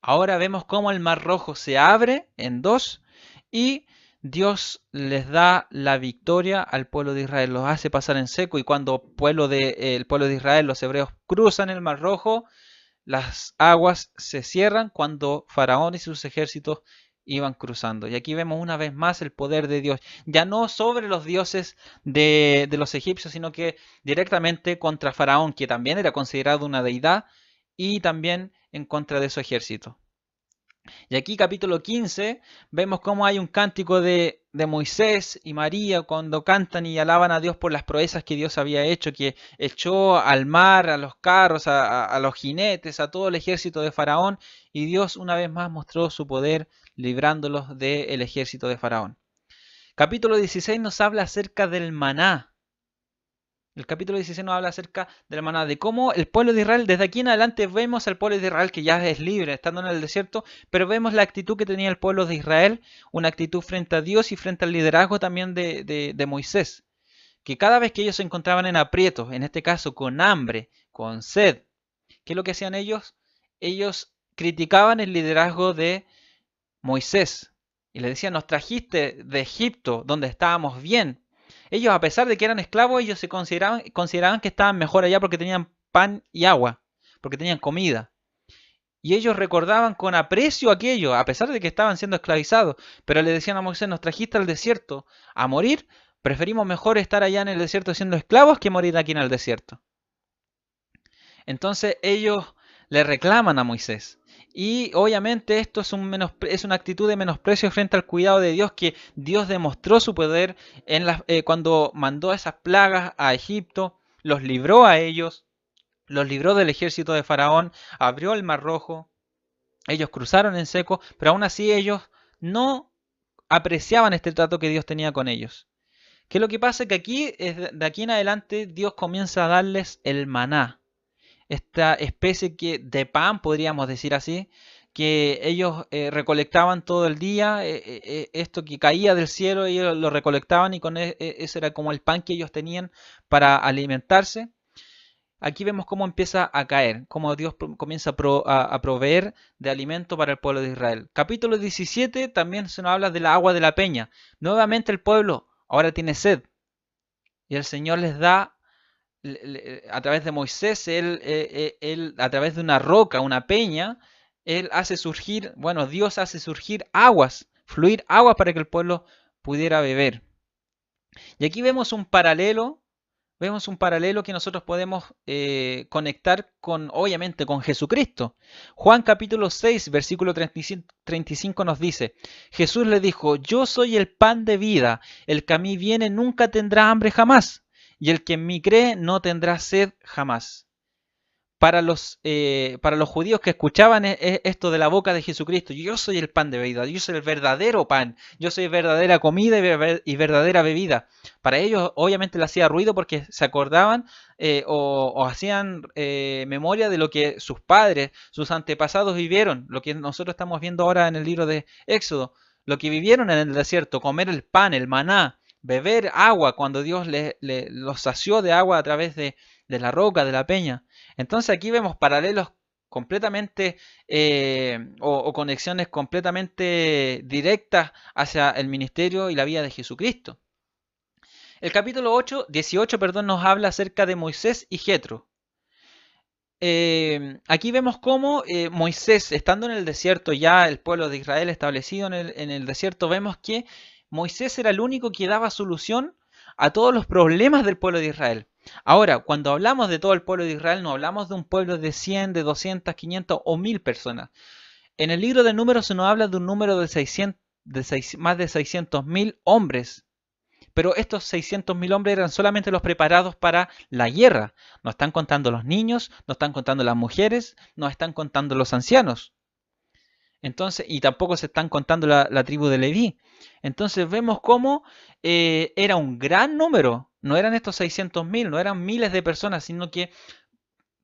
Speaker 1: Ahora vemos cómo el Mar Rojo se abre en dos y Dios les da la victoria al pueblo de Israel, los hace pasar en seco, y cuando el pueblo de Israel, los hebreos, cruzan el Mar Rojo, las aguas se cierran cuando Faraón y sus ejércitos iban cruzando. Y aquí vemos una vez más el poder de Dios, ya no sobre los dioses de los egipcios, sino que directamente contra Faraón, que también era considerado una deidad, y también en contra de su ejército. Y aquí capítulo 15 vemos cómo hay un cántico de Moisés y María cuando cantan y alaban a Dios por las proezas que Dios había hecho, que echó al mar, a los carros, a los jinetes, a todo el ejército de Faraón, y Dios una vez más mostró su poder librándolos del ejército de Faraón. Capítulo 16 nos habla acerca del maná. El capítulo 16 nos habla acerca de la maná, de cómo el pueblo de Israel, desde aquí en adelante vemos al pueblo de Israel que ya es libre, estando en el desierto, pero vemos la actitud que tenía el pueblo de Israel, una actitud frente a Dios y frente al liderazgo también de Moisés, que cada vez que ellos se encontraban en aprietos, en este caso con hambre, con sed, ¿qué es lo que hacían ellos? Ellos criticaban el liderazgo de Moisés y le decían: nos trajiste de Egipto donde estábamos bien. Ellos, a pesar de que eran esclavos, ellos se consideraban que estaban mejor allá porque tenían pan y agua, porque tenían comida. Y ellos recordaban con aprecio aquello, a pesar de que estaban siendo esclavizados. Pero le decían a Moisés, nos trajiste al desierto a morir, preferimos mejor estar allá en el desierto siendo esclavos que morir aquí en el desierto. Entonces ellos le reclaman a Moisés. Y obviamente esto es una actitud de menosprecio frente al cuidado de Dios, que Dios demostró su poder cuando mandó esas plagas a Egipto, los libró a ellos, los libró del ejército de Faraón, abrió el mar Rojo, ellos cruzaron en seco, pero aún así ellos no apreciaban este trato que Dios tenía con ellos. ¿Qué es lo que pasa? Que aquí, de aquí en adelante, Dios comienza a darles el maná, esta especie de pan, podríamos decir así, que ellos recolectaban todo el día, esto que caía del cielo, ellos lo recolectaban y ese era como el pan que ellos tenían para alimentarse. Aquí vemos cómo empieza a caer, cómo Dios comienza a proveer de alimento para el pueblo de Israel. Capítulo 17 también se nos habla del agua de la peña. Nuevamente el pueblo ahora tiene sed y el Señor les da a través de Moisés, él a través de una roca, una peña, él hace surgir, bueno, Dios hace surgir aguas, fluir aguas para que el pueblo pudiera beber. Y aquí vemos un paralelo que nosotros podemos conectar con, obviamente, con Jesucristo. Juan capítulo 6, versículo 35 nos dice, Jesús le dijo, yo soy el pan de vida, el que a mí viene nunca tendrá hambre jamás, y el que en mí cree no tendrá sed jamás. Para los judíos que escuchaban esto de la boca de Jesucristo, yo soy el pan de vida, yo soy el verdadero pan, yo soy verdadera comida y verdadera bebida. Para ellos obviamente le hacía ruido porque se acordaban o hacían memoria de lo que sus padres, sus antepasados vivieron, lo que nosotros estamos viendo ahora en el libro de Éxodo, lo que vivieron en el desierto, comer el pan, el maná, beber agua cuando Dios los sació de agua a través de la roca, de la peña. Entonces aquí vemos paralelos completamente o conexiones completamente directas hacia el ministerio y la vida de Jesucristo. El capítulo 18 perdón, nos habla acerca de Moisés y Jetro. Aquí vemos cómo Moisés, estando en el desierto, ya el pueblo de Israel establecido en el desierto, vemos que Moisés era el único que daba solución a todos los problemas del pueblo de Israel. Ahora, cuando hablamos de todo el pueblo de Israel, no hablamos de un pueblo de 100, de 200, 500 o 1000 personas. En el libro de Números se nos habla de un número de, 600, más de 600.000 hombres. Pero estos 600.000 hombres eran solamente los preparados para la guerra. No están contando los niños, no están contando las mujeres, no están contando los ancianos. Entonces, y tampoco se están contando la tribu de Leví. Entonces vemos cómo era un gran número. No eran estos 600.000, no eran miles de personas, sino que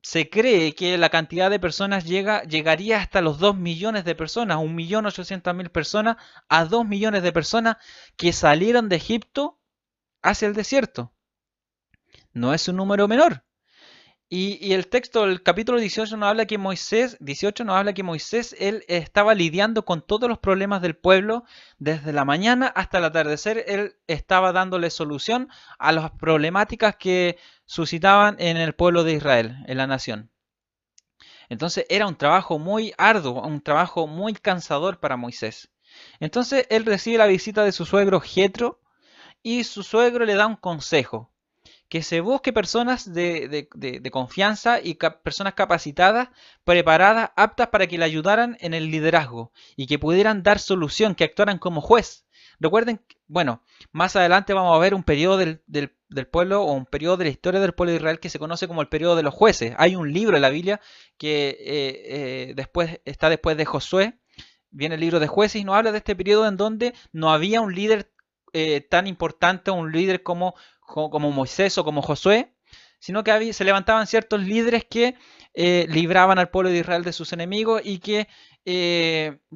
Speaker 1: se cree que la cantidad de personas llegaría hasta los 2 millones de personas, 1.800.000 personas a 2 millones de personas que salieron de Egipto hacia el desierto. No es un número menor. Y el texto, el capítulo 18 nos habla que Moisés, él estaba lidiando con todos los problemas del pueblo desde la mañana hasta el atardecer. Él estaba dándole solución a las problemáticas que suscitaban en el pueblo de Israel, en la nación. Entonces era un trabajo muy arduo, un trabajo muy cansador para Moisés. Entonces él recibe la visita de su suegro Jetro y su suegro le da un consejo que se busque personas de confianza y personas capacitadas, preparadas, aptas para que le ayudaran en el liderazgo y que pudieran dar solución, que actuaran como juez. Recuerden, bueno, más adelante vamos a ver un periodo del pueblo o un periodo de la historia del pueblo de Israel que se conoce como el periodo de los jueces. Hay un libro en la Biblia que está después de Josué, viene el libro de jueces y nos habla de este periodo en donde no había un líder tan importante, un líder como Moisés o como Josué, sino que se levantaban ciertos líderes que libraban al pueblo de Israel de sus enemigos y que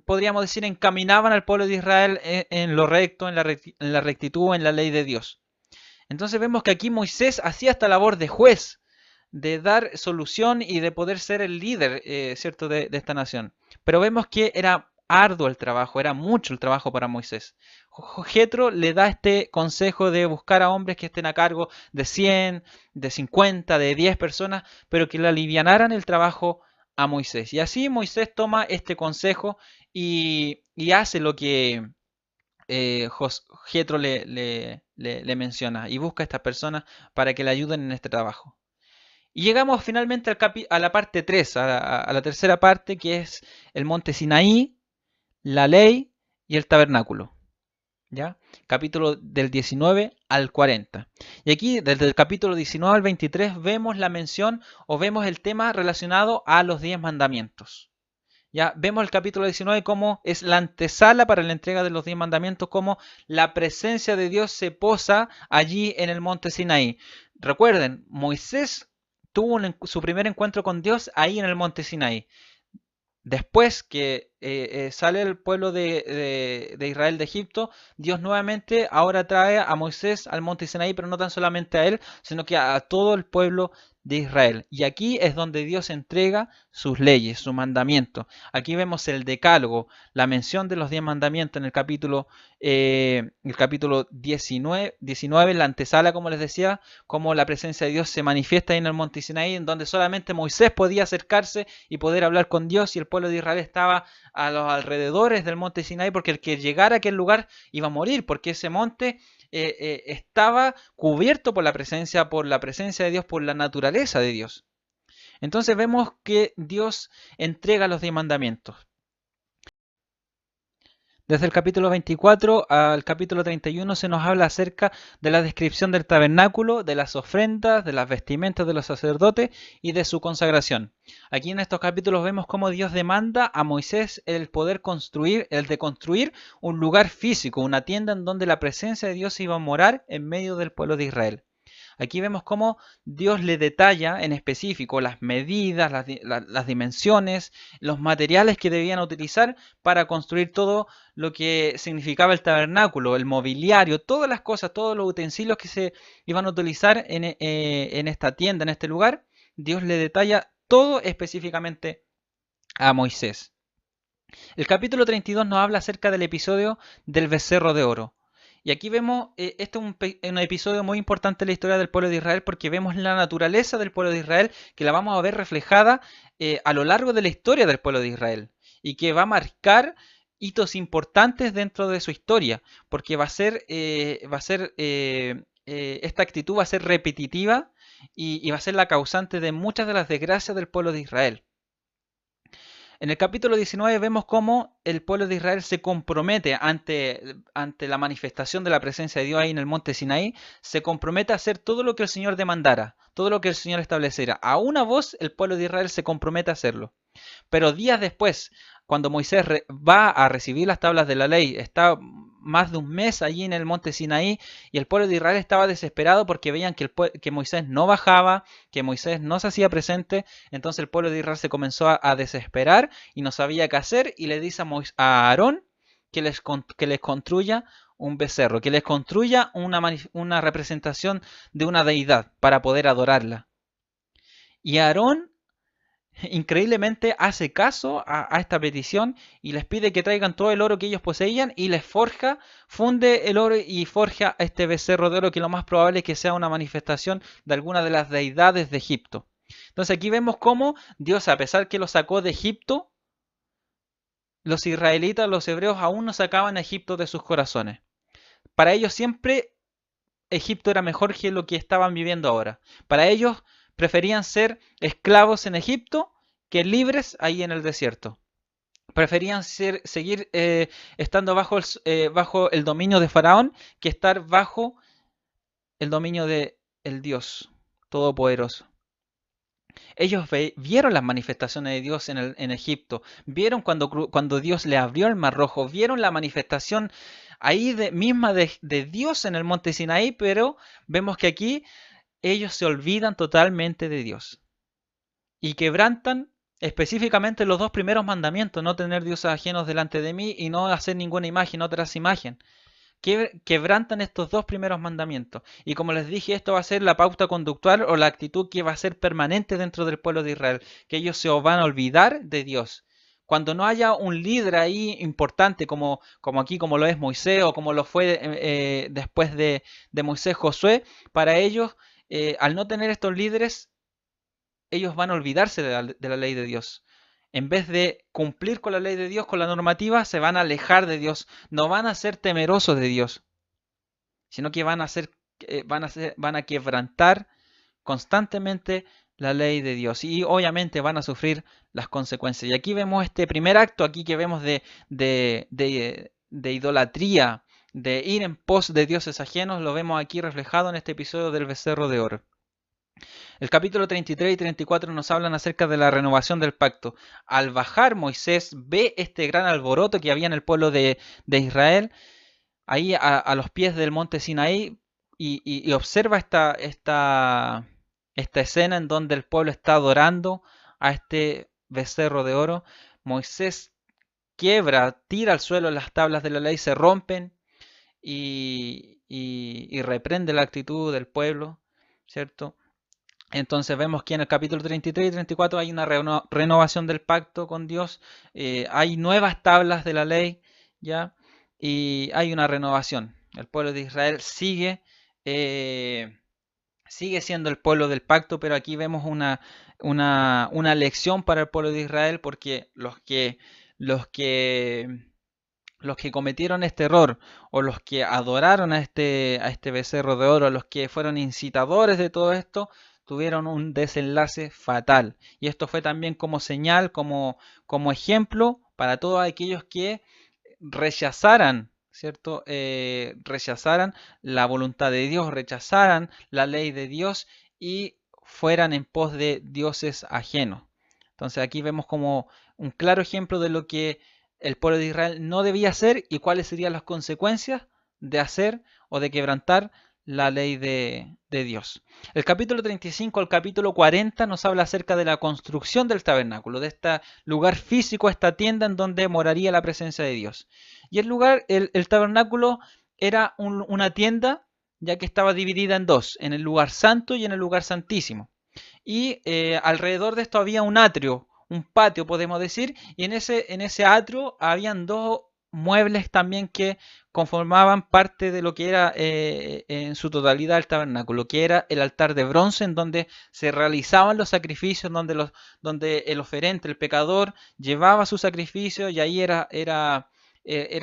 Speaker 1: podríamos decir encaminaban al pueblo de Israel en lo recto, en la rectitud, en la ley de Dios. Entonces vemos que aquí Moisés hacía esta labor de juez, de dar solución y de poder ser el líder, ¿cierto?, de esta nación. Pero vemos que era arduo el trabajo, era mucho el trabajo para Moisés. Jetro le da este consejo de buscar a hombres que estén a cargo de 100, de 50, de 10 personas, pero que le alivianaran el trabajo a Moisés. Y así Moisés toma este consejo y hace lo que Jetro le menciona y busca a estas personas para que le ayuden en este trabajo. Y llegamos finalmente a la parte 3, a la tercera parte, que es el monte Sinaí, la ley y el tabernáculo. ¿Ya? Capítulo del 19 al 40. Y aquí, desde el capítulo 19 al 23, vemos la mención o vemos el tema relacionado a los 10 mandamientos. Ya vemos el capítulo 19 como es la antesala para la entrega de los 10 mandamientos, como la presencia de Dios se posa allí en el monte Sinaí. Recuerden, Moisés tuvo su primer encuentro con Dios ahí en el monte Sinaí. Después que sale el pueblo de Israel de Egipto, Dios nuevamente ahora trae a Moisés al monte Sinaí, pero no tan solamente a él, sino que a todo el pueblo de Israel. Y aquí es donde Dios entrega sus leyes, su mandamiento. Aquí vemos el decálogo, la mención de los 10 mandamientos en el capítulo 19, la antesala, como les decía, cómo la presencia de Dios se manifiesta ahí en el monte Sinaí, en donde solamente Moisés podía acercarse y poder hablar con Dios, y el pueblo de Israel estaba a los alrededores del monte Sinaí, porque el que llegara a aquel lugar iba a morir, porque ese monte estaba cubierto por la presencia de Dios, por la naturaleza de Dios. Entonces vemos que Dios entrega los 10 mandamientos. Desde el capítulo 24 al capítulo 31 se nos habla acerca de la descripción del tabernáculo, de las ofrendas, de las vestimentas de los sacerdotes y de su consagración. Aquí en estos capítulos vemos cómo Dios demanda a Moisés el de construir un lugar físico, una tienda en donde la presencia de Dios iba a morar en medio del pueblo de Israel. Aquí vemos cómo Dios le detalla en específico las medidas, las dimensiones, los materiales que debían utilizar para construir todo lo que significaba el tabernáculo, el mobiliario, todas las cosas, todos los utensilios que se iban a utilizar en esta tienda, en este lugar. Dios le detalla todo específicamente a Moisés. El capítulo 32 nos habla acerca del episodio del becerro de oro. Y aquí vemos, este es un episodio muy importante en la historia del pueblo de Israel, porque vemos la naturaleza del pueblo de Israel, que la vamos a ver reflejada a lo largo de la historia del pueblo de Israel, y que va a marcar hitos importantes dentro de su historia, porque esta actitud va a ser repetitiva y va a ser la causante de muchas de las desgracias del pueblo de Israel. En el capítulo 19 vemos cómo el pueblo de Israel se compromete ante la manifestación de la presencia de Dios ahí en el monte Sinaí, se compromete a hacer todo lo que el Señor demandara, todo lo que el Señor estableciera. A una voz el pueblo de Israel se compromete a hacerlo. Pero días después, cuando Moisés va a recibir las tablas de la ley, está más de un mes allí en el monte Sinaí, y el pueblo de Israel estaba desesperado porque veían que Moisés no bajaba, que Moisés no se hacía presente. Entonces el pueblo de Israel se comenzó a desesperar y no sabía qué hacer, y le dice a Aarón que les construya un becerro, que les construya una representación de una deidad para poder adorarla. Y Aarón increíblemente hace caso a esta petición y les pide que traigan todo el oro que ellos poseían, y les funde el oro y forja este becerro de oro, que lo más probable es que sea una manifestación de alguna de las deidades de Egipto. Entonces aquí vemos cómo Dios, a pesar que lo sacó de Egipto, los israelitas, los hebreos, aún no sacaban a Egipto de sus corazones. Para ellos siempre Egipto era mejor que lo que estaban viviendo ahora. Para ellos preferían ser esclavos en Egipto que libres ahí en el desierto. Preferían seguir estando bajo el dominio de Faraón que estar bajo el dominio de el Dios Todopoderoso. Ellos vieron las manifestaciones de Dios en Egipto, vieron cuando Dios le abrió el Mar Rojo, vieron la manifestación ahí misma de Dios en el monte Sinaí, pero vemos que aquí ellos se olvidan totalmente de Dios y quebrantan específicamente los dos primeros mandamientos: no tener dioses ajenos delante de mí y no hacer ninguna imagen, otras imagen. Quebrantan estos dos primeros mandamientos. Y como les dije, esto va a ser la pauta conductual o la actitud que va a ser permanente dentro del pueblo de Israel, que ellos se van a olvidar de Dios. Cuando no haya un líder ahí importante como aquí, como lo es Moisés, o como lo fue después de Moisés, Josué, para ellos, al no tener estos líderes, ellos van a olvidarse de la ley de Dios. En vez de cumplir con la ley de Dios, con la normativa, se van a alejar de Dios, no van a ser temerosos de Dios, sino que van a quebrantar constantemente la ley de Dios y obviamente van a sufrir las consecuencias. Y aquí vemos este primer acto aquí que vemos de idolatría, de ir en pos de dioses ajenos, lo vemos aquí reflejado en este episodio del becerro de oro. El capítulo 33 y 34 nos hablan acerca de la renovación del pacto. Al bajar Moisés ve este gran alboroto que había en el pueblo de Israel, ahí a los pies del monte Sinaí, y observa esta escena en donde el pueblo está adorando a este becerro de oro. Moisés quiebra, tira al suelo las tablas de la ley, se rompen y reprende la actitud del pueblo, ¿cierto? Entonces vemos que en el capítulo 33 y 34 hay una renovación del pacto con Dios, hay nuevas tablas de la ley, ¿ya? Y hay una renovación. El pueblo de Israel eh, sigue siendo el pueblo del pacto, pero aquí vemos una lección para el pueblo de Israel porque los que los que cometieron este error o los que adoraron a este becerro de oro, los que fueron incitadores de todo esto, tuvieron un desenlace fatal. Y esto fue también como señal, como ejemplo para todos aquellos que rechazaran, ¿cierto? Rechazaran la voluntad de Dios, rechazaran la ley de Dios y fueran en pos de dioses ajenos. Entonces aquí vemos como un claro ejemplo de lo que el pueblo de Israel no debía hacer y cuáles serían las consecuencias de hacer o de quebrantar la ley de Dios. El capítulo 35 al capítulo 40 nos habla acerca de la construcción del tabernáculo, de este lugar físico, esta tienda en donde moraría la presencia de Dios. Y el tabernáculo era una tienda ya que estaba dividida en dos, en el lugar santo y en el lugar santísimo. Y alrededor de esto había un atrio, un patio podemos decir, y en ese atrio habían dos muebles también que conformaban parte de lo que era en su totalidad el tabernáculo, que era el altar de bronce en donde se realizaban los sacrificios, donde el oferente, el pecador, llevaba su sacrificio y ahí era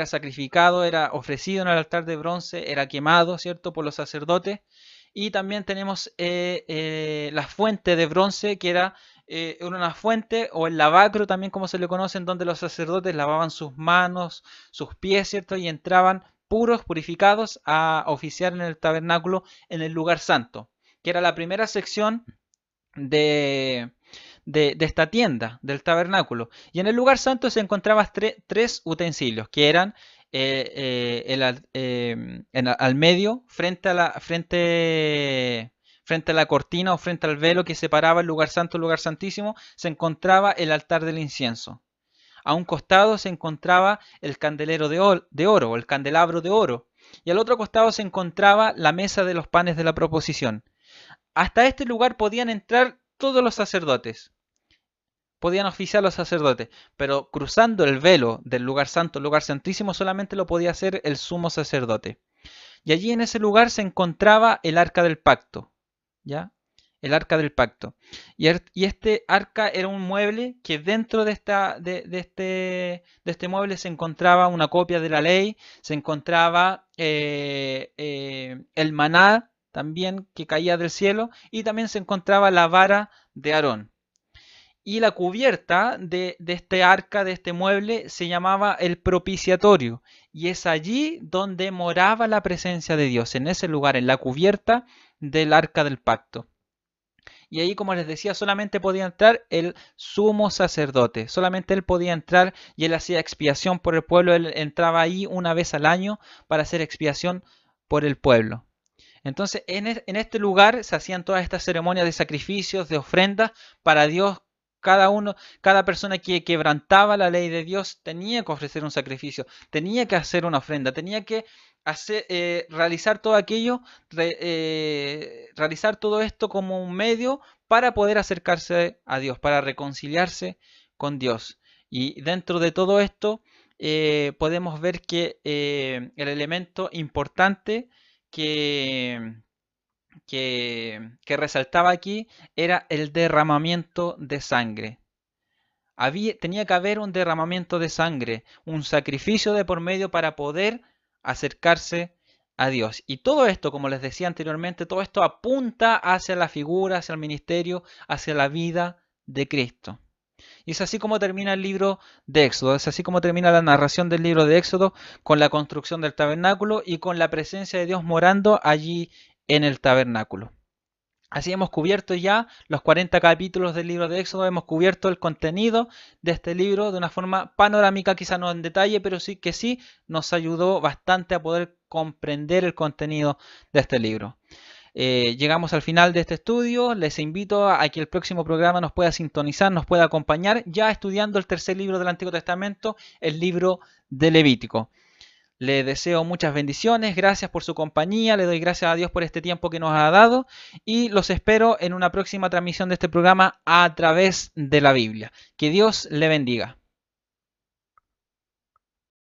Speaker 1: sacrificado, era ofrecido en el altar de bronce, era quemado, ¿cierto?, por los sacerdotes. Y también tenemos la fuente de bronce, que era una fuente, o el lavacro también como se le conoce, en donde los sacerdotes lavaban sus manos, sus pies, ¿cierto? Y entraban puros, purificados, a oficiar en el tabernáculo, en el lugar santo, que era la primera sección de, de esta tienda, del tabernáculo. Y en el lugar santo se encontraban tres utensilios, que eran al medio, frente a la cortina o frente al velo que separaba el lugar santo del lugar santísimo, se encontraba el altar del incienso. A un costado se encontraba el candelero de oro, o el candelabro de oro, y al otro costado se encontraba la mesa de los panes de la proposición. Hasta este lugar podían entrar todos los sacerdotes, podían oficiar los sacerdotes, pero cruzando el velo del lugar santo al lugar santísimo solamente lo podía hacer el sumo sacerdote. Y allí en ese lugar se encontraba el arca del pacto, ¿ya? El arca del pacto. Y este arca era un mueble que dentro de este mueble se encontraba una copia de la ley, se encontraba el maná también que caía del cielo y también se encontraba la vara de Aarón. Y la cubierta de este arca, de este mueble, se llamaba el propiciatorio. Y es allí donde moraba la presencia de Dios, en ese lugar, en la cubierta del arca del pacto. Y ahí, como les decía, solamente podía entrar el sumo sacerdote. Solamente él podía entrar y él hacía expiación por el pueblo. Él entraba ahí una vez al año para hacer expiación por el pueblo. Entonces, en este lugar se hacían todas estas ceremonias de sacrificios, de ofrendas para Dios. Cada persona que quebrantaba la ley de Dios tenía que ofrecer un sacrificio, tenía que hacer una ofrenda, tenía que realizar todo aquello, realizar todo esto como un medio para poder acercarse a Dios, para reconciliarse con Dios. Y dentro de todo esto podemos ver que el elemento importante que, que resaltaba aquí era el derramamiento de sangre. tenía que haber un derramamiento de sangre, un sacrificio de por medio para poder acercarse a Dios. Y todo esto, como les decía anteriormente, todo esto apunta hacia la figura, hacia el ministerio, hacia la vida de Cristo. Y es así como termina el libro de Éxodo, es así como termina la narración del libro de Éxodo, con la construcción del tabernáculo y con la presencia de Dios morando allí en el tabernáculo. Así hemos cubierto ya los 40 capítulos del libro de Éxodo, hemos cubierto el contenido de este libro de una forma panorámica, quizá no en detalle, pero sí que sí nos ayudó bastante a poder comprender el contenido de este libro. Llegamos al final de este estudio, les invito a que el próximo programa nos pueda sintonizar, nos pueda acompañar ya estudiando el tercer libro del Antiguo Testamento, el libro de Levítico. Le deseo muchas bendiciones, gracias por su compañía, le doy gracias a Dios por este tiempo que nos ha dado y los espero en una próxima transmisión de este programa a través de la Biblia. Que Dios le bendiga.